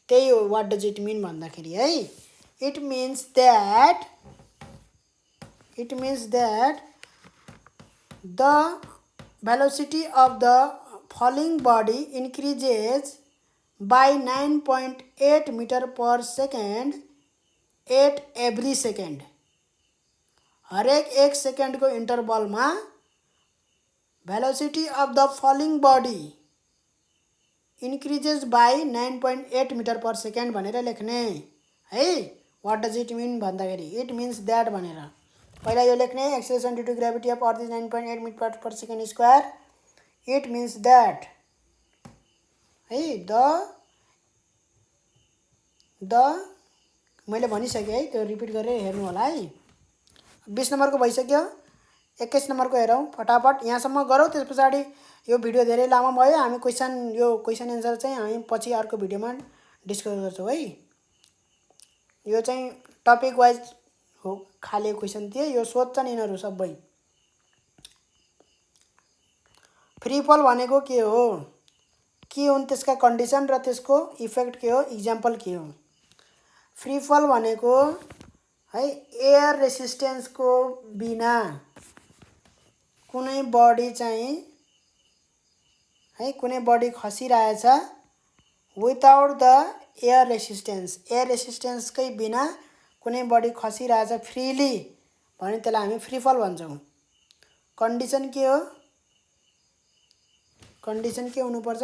त्यही हो वाट डज इट मिन भन्दाखेरि है। It means that the velocity of the falling body increases by 9.8 metre per second at every second. हरेक 1 सेकेन्डको इन्टरभलमा velocity of the falling body increases by 9.8 metre per second भनेर लेख्ने है। What does it mean भन्दाखेरि it means that भनेर पहिला यो लेख्ने, acceleration due to gravity of earth is 9.8 metre per second square. It means that है the मैले भनिसकेँ है, त्यो रिपिट गरेर हेर्नु होला है। 20 नम्बरको भइसक्यो, 21 नम्बरको हेरौँ फटाफट, यहाँसम्म गरौँ। त्यस पछाडि यो भिडियो धेरै लामो भयो, हामी क्वेसन एन्सर चाहिँ हामी पछि अर्को भिडियोमा डिस्कस गर्छौँ है। यो चाहिँ टपिक वाइज हो खाले क्वेसन थिए, यो सोध्छन् यिनीहरू सबै। फ्री फल भनेको के हो, के हुन् त्यसका कन्डिसन र त्यसको इफेक्ट के हो, इक्जाम्पल के हो। फ्री फल भनेको है एयर रेसिस्टेन्सको बिना कुनै बडी चाहिँ है कुनै बडी खसिरहेछ विदाउट द एयर रेसिस्टेन्सकै बिना कुनै बडी खसिरहेछ फ्रीली भने त्यसलाई हामी फ्री फल भन्छौँ। कन्डिसन के हो, कन्डिसन के हुनुपर्छ,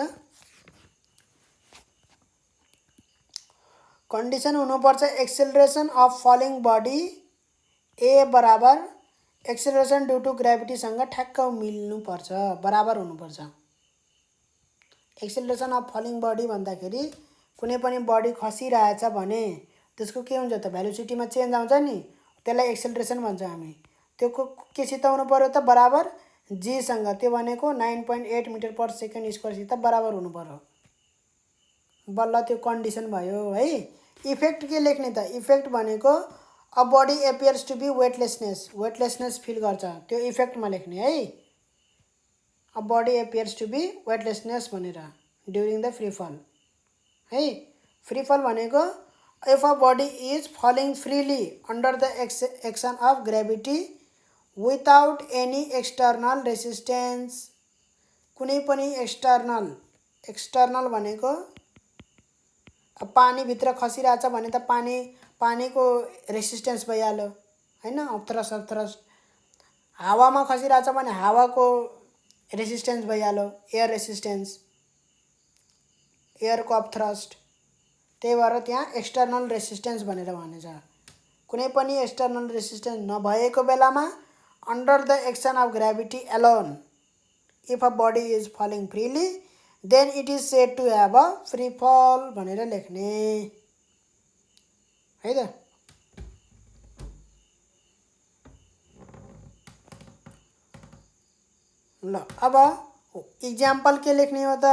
कन्डिसन हुनुपर्छ एक्सेलरेसन अफ फलिङ बडी ए बराबर एक्सेलरेसन ड्यू टु ग्राभिटीसँग ठ्याक्क मिल्नुपर्छ, बराबर हुनुपर्छ। एक्सेलरेसन अफ फलिङ बडी भन्दाखेरि कुनै पनि बडी खसिरहेछ भने त्यसको के हुन्छ त, भेलोसिटीमा चेन्ज आउँछ नि, त्यसलाई एक्सेलरेसन भन्छ हामी। त्यो केसित हुनु पर्यो त, बराबर जीसँग, त्यो भनेको 9.8 मिटर पर सेकेन्ड स्क्वायरसित बराबर हुनु पर्यो। बल्ल त्यो कन्डिसन भयो है। इफेक्ट के लेख्ने त, इफेक्ट भनेको a body appears to be weightlessness feel गर्छ, त्यो इफेक्टमा लेख्ने है। A body appears to be weightlessness भनेर ड्युरिङ द फ्री फल है। फ्री फल भनेको if a body is falling freely under the action of gravity without any external resistance, कुनै पनि एक्सटर्नल भनेको पानी भित्र खसिरहेछ भने त पानीको रेसिस्टेन्स भइहाल्यो हैन, अपथ्रस्ट। हावामा खसिरहेछ भने हावाको रेसिस्टेन्स भइहाल्यो, एयर रेसिस्टेन्स, एयरको अपथ्रस्ट। त्यही भएर त्यहाँ एक्सटर्नल रेसिस्टेन्स भनेर भनिन्छ। कुनै पनि एक्सटर्नल रेसिस्टेन्स नभएको बेलामा under the action of gravity alone if a body is falling freely then it is said to have a free fall भनेर लेख्ने है त। ल अब इक्जाम्पल के लेख्ने हो त,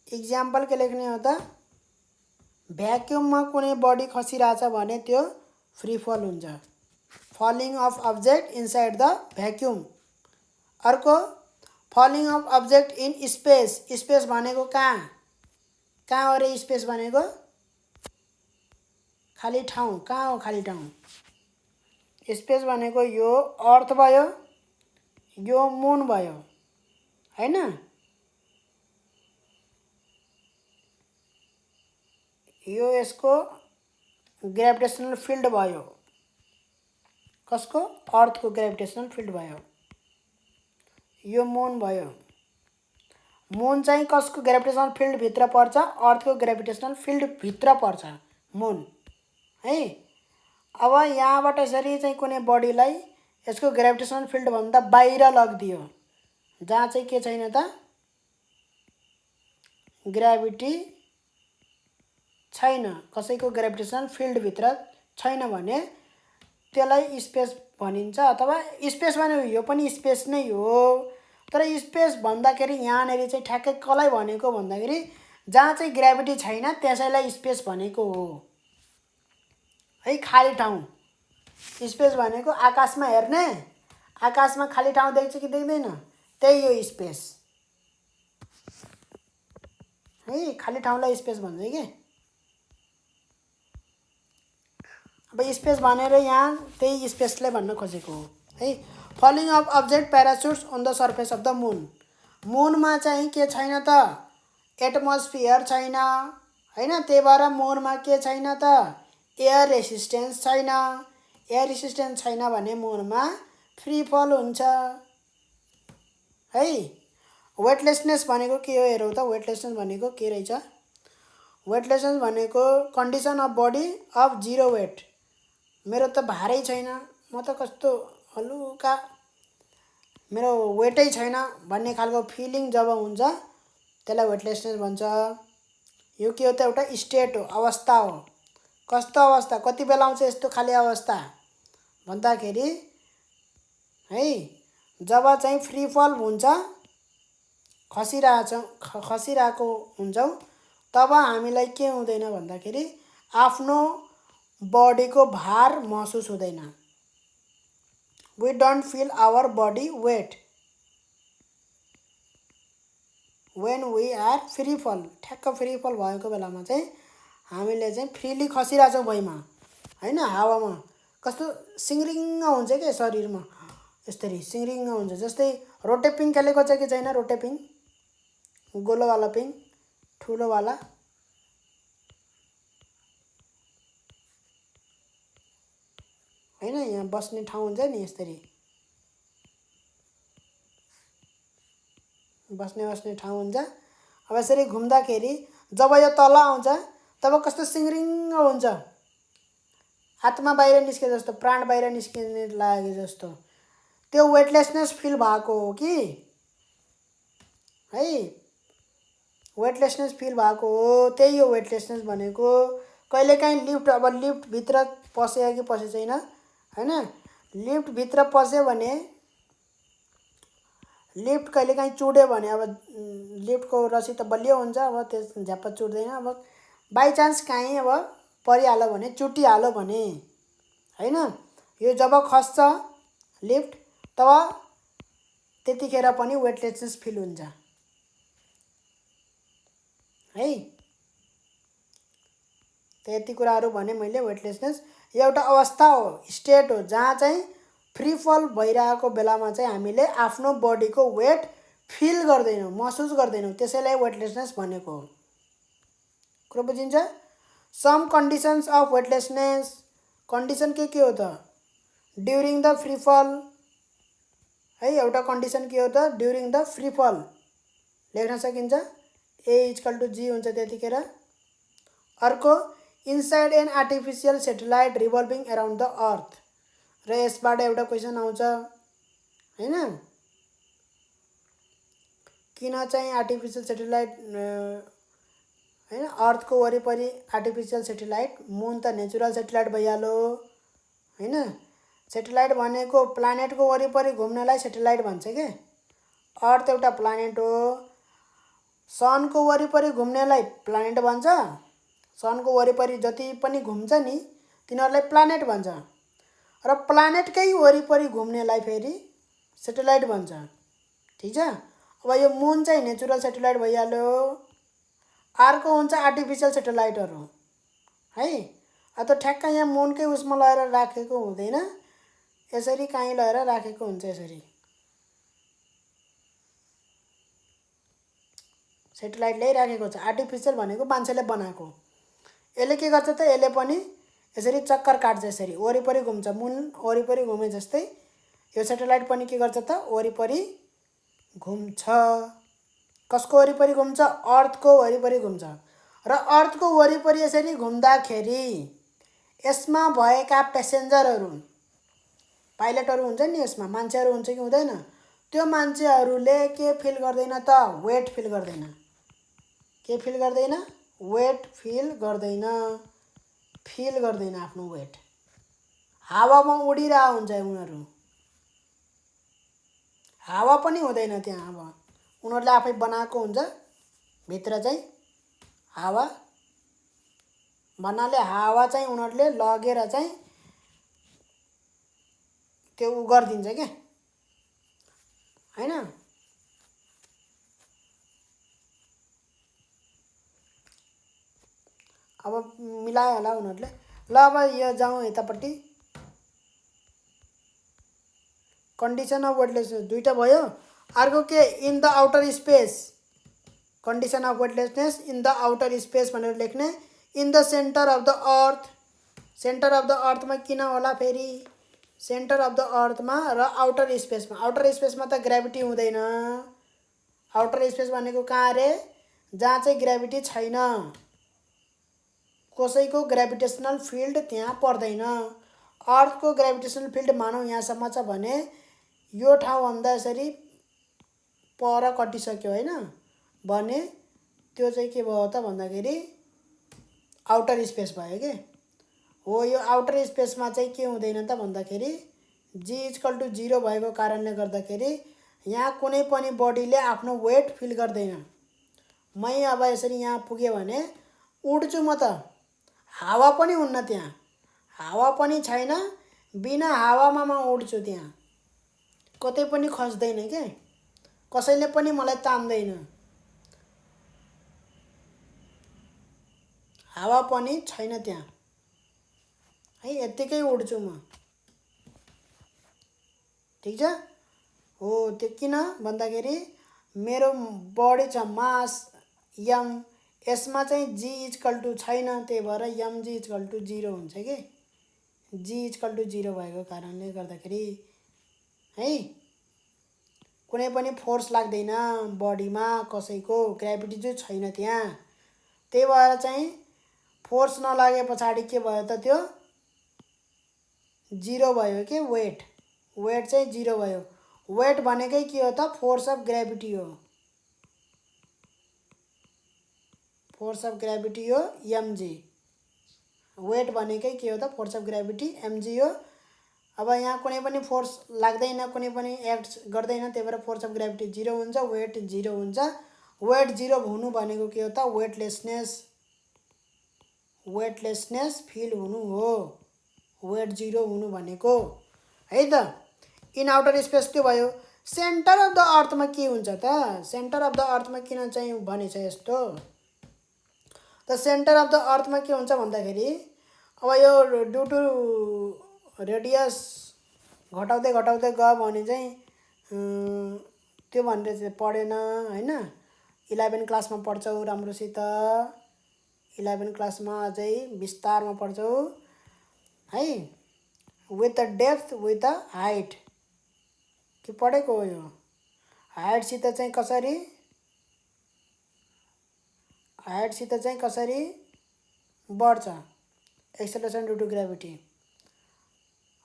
इक्जाम्पल के लेख्ने हो त, भ्याक्युममा कुनै बडी खसिरहेछ भने त्यो फ्री फल हुन्छ, falling of object inside the vacuum. अर्को falling of object in space, space भनेको कहाँ हो रे, स्पेस भनेको खाली ठाउँ, कहाँ हो खाली ठाउँ। स्पेस भनेको यो अर्थ भयो, यो मुन भयो हैन, यो यसको ग्रेभिटेसनल फिल्ड भयो, कसको, अर्थको ग्रेभिटेसनल फिल्ड भयो। यो मुन भयो, मुन चाहिँ कसको ग्रेभिटेसनल फिल्ड भित्र पर्छ, अर्थको ग्रेभिटेसनल फिल्ड भित्र पर्छ मुन है। अब यहाँबाट यसरी चाहिँ कुनै बडीलाई यसको ग्रेभिटेसनल फिल्ड भन्दा बाहिर लगिदियो, जहाँ चाहिँ के छैन त, ग्राभिटी छैन, कसैको ग्रेभिटेसनल फिल्ड भित्र छैन भने त्यसलाई स्पेस भनिन्छ। अथवा स्पेस भनेको यो पनि स्पेस नै हो, तर स्पेस भन्दाखेरि यहाँनेरि चाहिँ ठ्याक्कै कसलाई भनेको भन्दाखेरि जहाँ चाहिँ ग्राभिटी छैन त्यसैलाई स्पेस भनेको हो है। खाली ठाउँ स्पेस भनेको आकाशमा हेर्ने, आकाशमा खाली ठाउँ देख्छ कि देख्दैन, त्यही हो स्पेस है। खाली ठाउँलाई स्पेस भन्छ के। अब स्पेस भनेर यहाँ त्यही स्पेसलाई भन्न खोजेको हो है। Falling of object parachutes on the surface of the moon. मुनमा चाहिँ के छैन त, एटमोस्फियर छैन हैन, त्यही भएर मुनमा के छैन त, एयर रेसिस्टेन्स छैन। एयर रेसिस्टेन्स छैन भने मुनमा फ्री फल हुन्छ है। वेटलेसनेस भनेको के हो हेरौँ त। वेटलेसनेस भनेको के रहेछ। वेटलेसनेस भनेको condition of body of zero weight. मेरो त भारै छैन, म त कस्तो हलुका, मेरो वेटै छैन भन्ने खालको फिलिङ जब हुन्छ त्यसलाई वेटलेसनेस भन्छ। यो के हो त, एउटा स्टेट हो, अवस्था हो। कस्तो अवस्था, कति बेला आउँछ यस्तो खाले अवस्था भन्दाखेरि है, जब चाहिँ फ्री फल हुन्छ, खसिरहेको हुन्छौँ, तब हामीलाई के हुँदैन भन्दाखेरि आफ्नो बडीको भार महसुस हुँदैन। We don't feel our body weight when we are free fall. ठ्याक्क फ्री फल भएको बेलामा चाहिँ हामीले चाहिँ फ्रीली खसिरहेछौँ भुइँमा हैन, हावामा। कस्तो सिङ्रिङ्ग हुन्छ क्या शरीरमा, यसरी सिङ्रिङ्ग हुन्छ। जस्तै रोटेपिङ खेलेको छ कि छैन, रोटेपिङ, गोलोवाला पिङ, ठुलोवाला हैन, यहाँ बस्ने ठाउँ हुन्छ नि, यसरी बस्ने ठाउँ हुन्छ। अब यसरी घुम्दाखेरि जब यो तल आउँछ तब कस्तो सिङ्रिङ्ग हुन्छ, आत्मा बाहिर निस्के जस्तो, प्राण बाहिर निस्किने लागे जस्तो, त्यो वेटलेसनेस फिल भएको हो कि है। वेटलेसनेस फिल भएको हो, त्यही हो वेटलेसनेस भनेको। कहिलेकाहीँ लिफ्ट, अब लिफ्टभित्र पस्यो कि पसे छैन हैन, लिफ्टभित्र पस्यो भने, लिफ्ट कहिलेकाहीँ चुड्यो भने, अब लिफ्टको रसी त बलियो हुन्छ, अब त्यस झ्याप्प चुड्दैन। अब बाइचान्स काहीँ अब परिहाल्यो भने, चुटिहाल्यो भने हैन, यो जब खस्छ लिफ्ट तब त्यतिखेर पनि वेटलेसनेस फिल हुन्छ है। त्यति कुराहरू भने मैले। वेटलेसनेस एउटा अवस्था हो, स्टेट हो, जहाँ चाहिँ फ्री फल भइरहेको बेलामा चाहिँ हामीले आफ्नो बडीको वेट फिल गर्दैनौँ, महसुस गर्दैनौँ, त्यसैलाई वेटलेसनेस भनेको हो। कुरो बुझिन्छ। Some conditions of weightlessness, condition के हो त, ड्युरिङ द फ्री फल है। एउटा कन्डिसन के हो त, ड्युरिङ द फ्री फल लेख्न सकिन्छ, A=G हुन्छ त्यतिखेर। अर्को inside an artificial satellite revolving around the earth, र यसबाट एउटा क्वेसन आउँछ हैन, किन चाहिँ आर्टिफिसियल सेटेलाइट हैन, अर्थको वरिपरि आर्टिफिसियल सेटेलाइट, मुन त नेचुरल सेटेलाइट भइहाल्यो हैन। सेटेलाइट भनेको प्लानेटको वरिपरि घुम्नलाई सेटेलाइट भन्छ के। अर्थ एउटा प्लानेट हो, सनको वरिपरि घुम्नेलाई प्लानेट भन्छ, सनको वरिपरि जति पनि घुम्छ नि तिनीहरूलाई प्लानेट भन्छ, र प्लानेटकै वरिपरि घुम्नेलाई फेरि सेटेलाइट भन्छ। ठिक छ। अब यो मुन चाहिँ नेचुरल सेटेलाइट भइहाल्यो, अर्को हुन्छ आर्टिफिसियल सेटेलाइटहरू है। अब त ठ्याक्क यहाँ मुनकै उसमा लगेर राखेको हुँदैन, यसरी काहीँ लगेर राखेको हुन्छ, यसरी सेटेलाइट ल्याइराखेको छ। आर्टिफिसियल भनेको मान्छेले बनाएको। यसले के गर्छ त, यसले पनि यसरी चक्कर काट्छ, यसरी वरिपरि घुम्छ, मुन वरिपरि घुमे जस्तै यो सेटेलाइट पनि के गर्छ त, वरिपरि घुम्छ। कसको वरिपरि घुम्छ, अर्थको वरिपरि घुम्छ। र अर्थको वरिपरि यसरी घुम्दाखेरि यसमा भएका पेसेन्जरहरू, पाइलटहरू हुन्छ नि, यसमा मान्छेहरू हुन्छ कि हुँदैन, त्यो मान्छेहरूले के फिल गर्दैन त, वेट फिल गर्दैन। के फिल गर्दैन, वेट फिल गर्दैन आफ्नो वेट। हावामा उडिरहेको हुन्छ उनीहरू, हावा पनि हुँदैन त्यहाँ। अब उनीहरूले आफै बनाएको हुन्छ भित्र चाहिँ हावा भन्नाले हावा चाहिँ उनीहरूले लगेर चाहिँ त्यो उ गरिदिन्छ क्या हैन। अब मिलायो होला उनीहरूले। ल अब यो जाउँ यतापट्टि। कन्डिसन अफ वेटलेसनेस दुईटा भयो। अर्को के in the outer space, condition of weightlessness in the outer space भनेर लेख्ने। In the centre of the earth, centre of the अर्थमा किन होला फेरि, सेन्टर अफ द अर्थमा र आउटर स्पेसमा। आउटर स्पेसमा त ग्राभिटी हुँदैन। आउटर स्पेस भनेको कहाँ रे, जहाँ चाहिँ ग्राभिटी छैन, कसैको ग्राभिटेसनल फिल्ड त्यहाँ पर्दैन। अर्थको ग्राभिटेसनल फिल्ड मानौँ यहाँसम्म छ भने यो ठाउँभन्दा यसरी पर कटिसक्यो होइन भने त्यो चाहिँ के भयो त भन्दाखेरि आउटर स्पेस भयो के हो। यो आउटर स्पेसमा चाहिँ के हुँदैन त भन्दाखेरि जी इक्वल टु 0 भएको कारणले गर्दाखेरि यहाँ कुनै पनि बडीले आफ्नो वेट फिल गर्दैन। मै अब यसरी यहाँ पुगेँ भने उड्छु म त, हावा पनि हुन्न त्यहाँ, हावा पनि छैन, बिना हावामा म उड्छु त्यहाँ, कतै पनि खस्दैन के, कसैले पनि मलाई तान्दैन, हावा पनि छैन त्यहाँ है, यत्तिकै उड्छु म। ठिक छ हो। त्यो किन भन्दाखेरि मेरो बडी छ मास यम, यसमा चाहिँ जी इक्वल टु छैन, त्यही भएर यम जी इक्वल टु 0 हुन्छ के। जी इक्वल टु 0 भएको कारणले गर्दाखेरि है कुनै पनि फोर्स लाग्दैन बडीमा, कसैको ग्राभिटी चाहिँ छैन त्यहाँ। त्यही भएर चाहिँ फोर्स नलागे पछाडि के भयो त त्यो 0 भयो के, वेट, वेट चाहिँ 0 भयो। वेट भनेकै के हो त, फोर्स अफ ग्राभिटी हो, फोर्स अफ ग्राभिटी हो एमजी। वेट भनेकै के हो त, फोर्स अफ ग्राभिटी एमजी हो। अब यहाँ कुनै पनि फोर्स लाग्दैन, कुनै पनि एक्ट गर्दैन, त्यही भएर फोर्स अफ ग्राभिटी 0 हुन्छ, वेट 0 हुन्छ। वेट 0 हुनु भनेको के हो त, वेटलेसनेस, वेटलेसनेस फिल हुनु हो वेट 0 हुनु भनेको है त। इन आउटर स्पेस त्यो भयो। सेन्टर अफ द अर्थमा के हुन्छ त, सेन्टर अफ द अर्थमा किन चाहिँ भनेछ यस्तो त, सेन्टर अफ द अर्थमा के हुन्छ भन्दाखेरि अब यो ड्यु टु रेडियस घटाउँदै घटाउँदै गयो भने चाहिँ त्यो भनेर चाहिँ पढेन होइन। 11 क्लासमा पढ्छौ राम्रोसित, 11 क्लासमा अझै विस्तारमा पढ्छौ है। With the depth with the height के पढेको हो यो। हाइटसित चाहिँ कसरी, हाइटसित चाहिँ कसरी बढ्छ, एक्सेलरेसन ड्यु टु ग्राभिटी,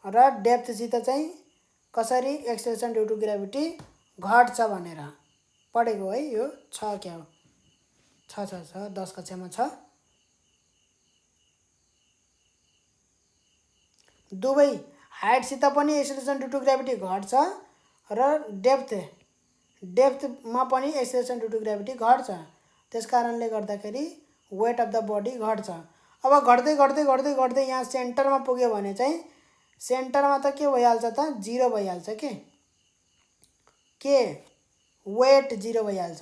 र डेप्थसित चाहिँ कसरी एक्सेलरेसन ड्यु टु ग्राभिटी घट्छ भनेर पढेको है। यो छ क्या हो, छ 10 कक्षामा छ। दुवै हाइटसित पनि एक्सेलरेसन ड्यु टु ग्राभिटी घट्छ र डेप्थमा पनि एक्सेलरेसन ड्यु टु ग्राभिटी घट्छ। त्यस कारणले गर्दाखेरि वेट अफ द बडी घट्छ। अब घट्दै घट्दै घट्दै घट्दै यहाँ सेन्टरमा पुग्यो भने चाहिँ सेन्टरमा त के भइहाल्छ त, 0 भइहाल्छ के वेट 0 भइहाल्छ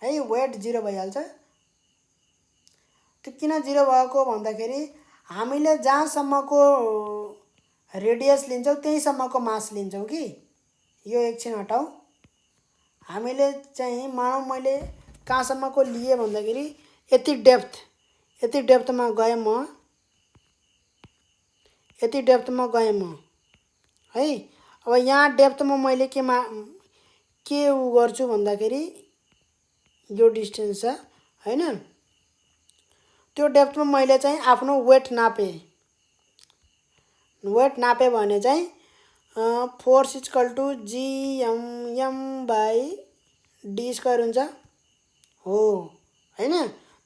है, वेट 0 भइहाल्छ। त्यो किन 0 भएको भन्दाखेरि हामीले जहाँसम्मको रेडियस लिन्छौँ त्यहीसम्मको मास लिन्छौँ कि। यो एकछिन हटाऊ, हामीले चाहिँ मानौँ मैले कहाँसम्मको लिए भन्दाखेरि यति डेप्थमा गएँ म, यति डेप्थमा गएँ म है। अब यहाँ डेप्थमा मैले के उ गर्छु भन्दाखेरि यो डिस्टेन्स छ हैन, त्यो डेप्थमा मैले चाहिँ आफ्नो वेट नापेँ। वेट नापेँ भने चाहिँ force equal to GM by D square हुन्छ हो हैन।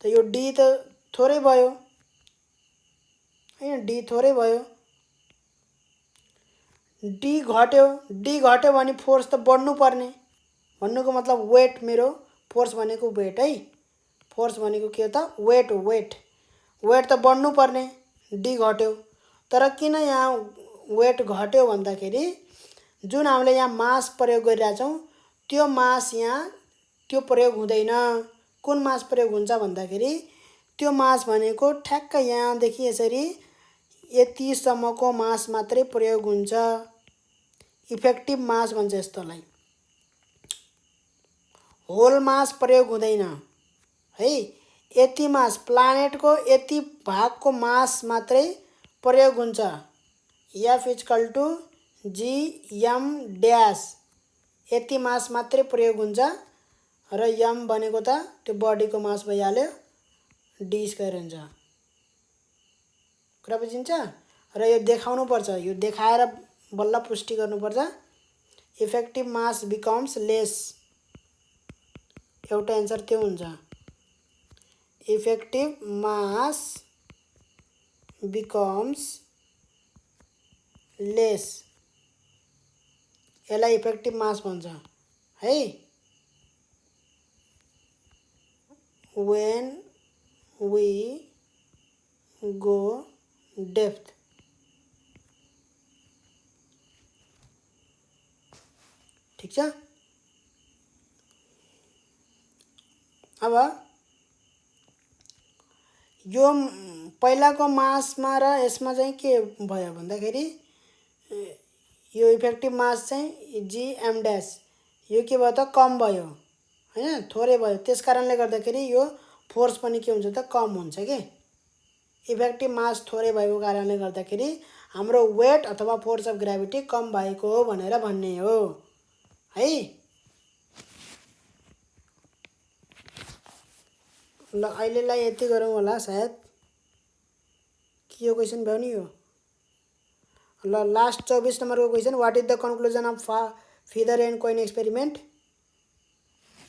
त यो डी त थोरै भयो हैन, डी थोरै भयो, डी घट्यो भने फोर्स त बढ्नु पर्ने, भन्नुको मतलब वेट मेरो फोर्स भनेको वेट है, फोर्स भनेको के हो त वेट हो। वेट वेट त बढ्नु पर्ने, डी घट्यो। तर किन यहाँ वेट घट्यो भन्दाखेरि जुन हामीले यहाँ मास प्रयोग गरिरहेछौँ त्यो मास यहाँ त्यो प्रयोग हुँदैन। कुन मास प्रयोग हुन्छ भन्दाखेरि त्यो मास भनेको ठ्याक्क यहाँदेखि यसरी यतिसम्मको मास मात्रै प्रयोग हुन्छ। इफेक्टिभ मास भन्छ यस्तोलाई, होल मास प्रयोग हुँदैन है। यति मास, प्लानेटको यति भागको मास मात्रै प्रयोग हुन्छ। F equal to G M dash, यति मास मात्रै प्रयोग हुन्छ। र एम भनेको त त्यो बडीको मास भइहाल्यो, डी स्क्वायर हुन्छ। कुरा बुझिन्छ? र यो देखाउनु पर्छ, यो देखाएर बल्ल पुष्टि गर्नुपर्छ। इफेक्टिभ मास बिकम्स लेस, एउटा एन्सर त्यो हुन्छ। इफेक्टिभ मास बिकम्स लेस, यसलाई इफेक्टिभ मास भन्छ है। when we go depth, ठिक छ। अब यो पहिलाको मासमा र यसमा चाहिँ के भयो भन्दाखेरि यो इफेक्टिभ मास चाहिँ जीएम ड्यास, यो के भयो त कम भयो हैन, थोरै भयो। त्यस कारणले गर्दाखेरि यो फोर्स पनि के हुन्छ त कम हुन्छ के। इफेक्टिभ मास थोरै भएको कारणले गर्दाखेरि हाम्रो वेट अथवा फोर्स अफ ग्राभिटी कम भएको हो भनेर भन्ने हो है। ल अहिलेलाई यति गरौँ होला सायद, के यो क्वेसन भयो नि यो। ल लास्ट 24 नम्बरको question, what is the conclusion of feather and coin experiment.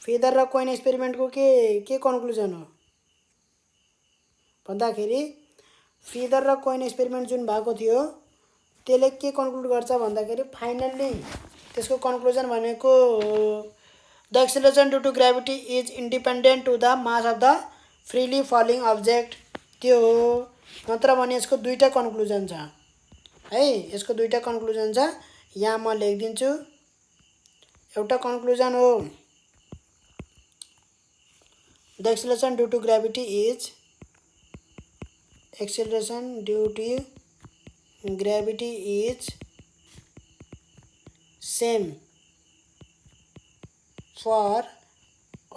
Feather र कोइन एक्सपेरिमेन्टको के कन्क्लुजन हो भन्दाखेरि फिदर र कोइन एक्सपेरिमेन्ट जुन भएको थियो त्यसले के कन्क्लुड गर्छ भन्दाखेरि फाइनल्ली त्यसको कन्क्लुजन भनेको the acceleration due to gravity is independent to the mass of the freely falling object, त्यो हो। नत्र भने यसको दुईटा कन्क्लुजन छ है, यसको दुईटा कन्क्लुजन छ। यहाँ म लेखिदिन्छु। एउटा कन्क्लुजन हो the acceleration due to gravity is, acceleration due to gravity is same for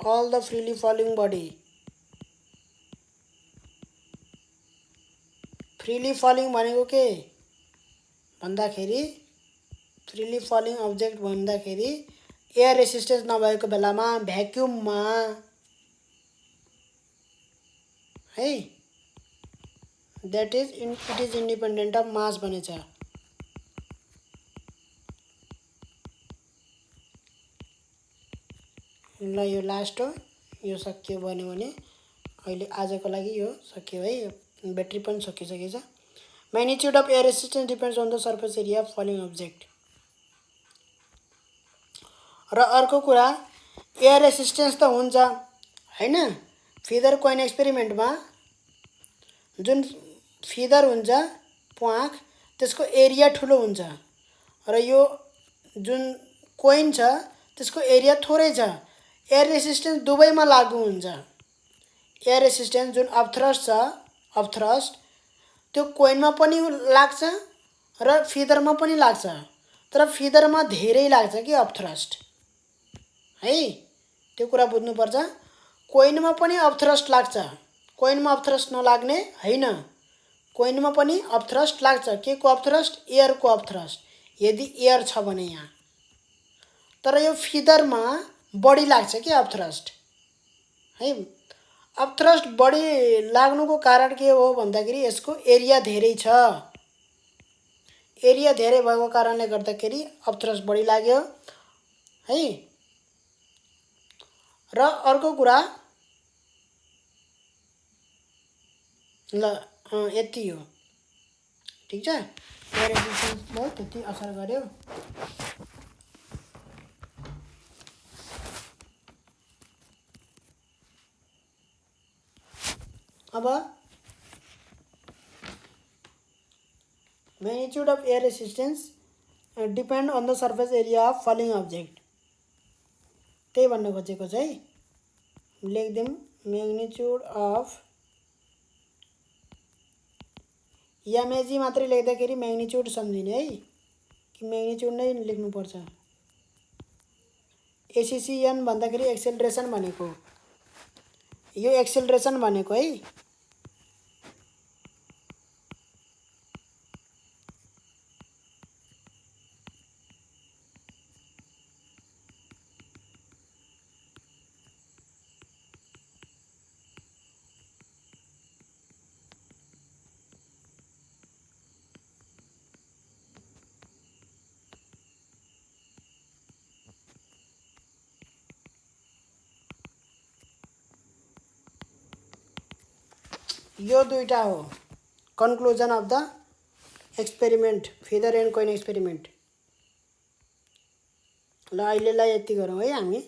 all the freely falling body. freely falling भनेको के भन्दाखेरि फ्रीली फलिङ अब्जेक्ट भन्दाखेरि एयर रेसिस्टेन्स नभएको बेलामा भ्याक्युममा है, that is it is independent of mass भनेछ। ल यो लास्ट हो, यो सकियो भन्यो भने अहिले आजको लागि यो सकियो है, ब्याट्री पनि सकिसकेछ। Magnitude of air resistance depends on the surface area of falling object. र अर्को कुरा एयर रेसिस्टेन्स त हुन्छ हैन, फिदर कोइन एक्सपेरिमेन्टमा जुन फिदर हुन्छ प्वाँख त्यसको एरिया ठुलो हुन्छ र यो जुन कोइन छ त्यसको एरिया थोरै छ। एयर रेसिस्टेन्स दुवैमा लागू हुन्छ। एयर रेसिस्टेन्स जुन अपथ्रस्ट छ, अपथ्रस्ट त्यो कोइनमा पनि लाग्छ र फिदरमा पनि लाग्छ, तर फिदरमा धेरै लाग्छ कि अपथ्रस्ट है, त्यो कुरा बुझ्नुपर्छ। कोइनमा पनि अपथ्रस्ट लाग्छ, कोइनमा अपथ्रस्ट नलाग्ने हैन, कोइनमा पनि अपथ्रस्ट लाग्छ। के को अपथ्रस्ट? एयरको अपथ्रस्ट, यदि एयर छ भने यहाँ। तर यो फिदरमा बढी लाग्छ कि अपथ्रस्ट है। अपथ्रस्ट बढी लाग्नुको कारण के हो भन्दाखेरि यसको एरिया धेरै छ। एरिया धेरै भएको कारणले गर्दाखेरि अपथ्रस्ट बढी लाग्यो है। र अर्को कुरा ल यति हो, ठिक छ। एयर रेसिस्टेन्सले त्यति असर गर्यो। अब magnitude of air resistance depend on the surface area of falling object, त्यही भन्न खोजेको चाहिँ लेख्दिम magnitude of एमएजी मात्रै लेख्दाखेरि म्याग्निट्युड सम्झिने है कि म्याग्निट्युड नै लेख्नुपर्छ। एसिसिएन भन्दाखेरि एक्सेलरेसन भनेको, यो एक्सेलरेसन भनेको है। यो दुईटा हो conclusion of the experiment, feather and coin experiment. ल अहिलेलाई यति गरौँ है हामी।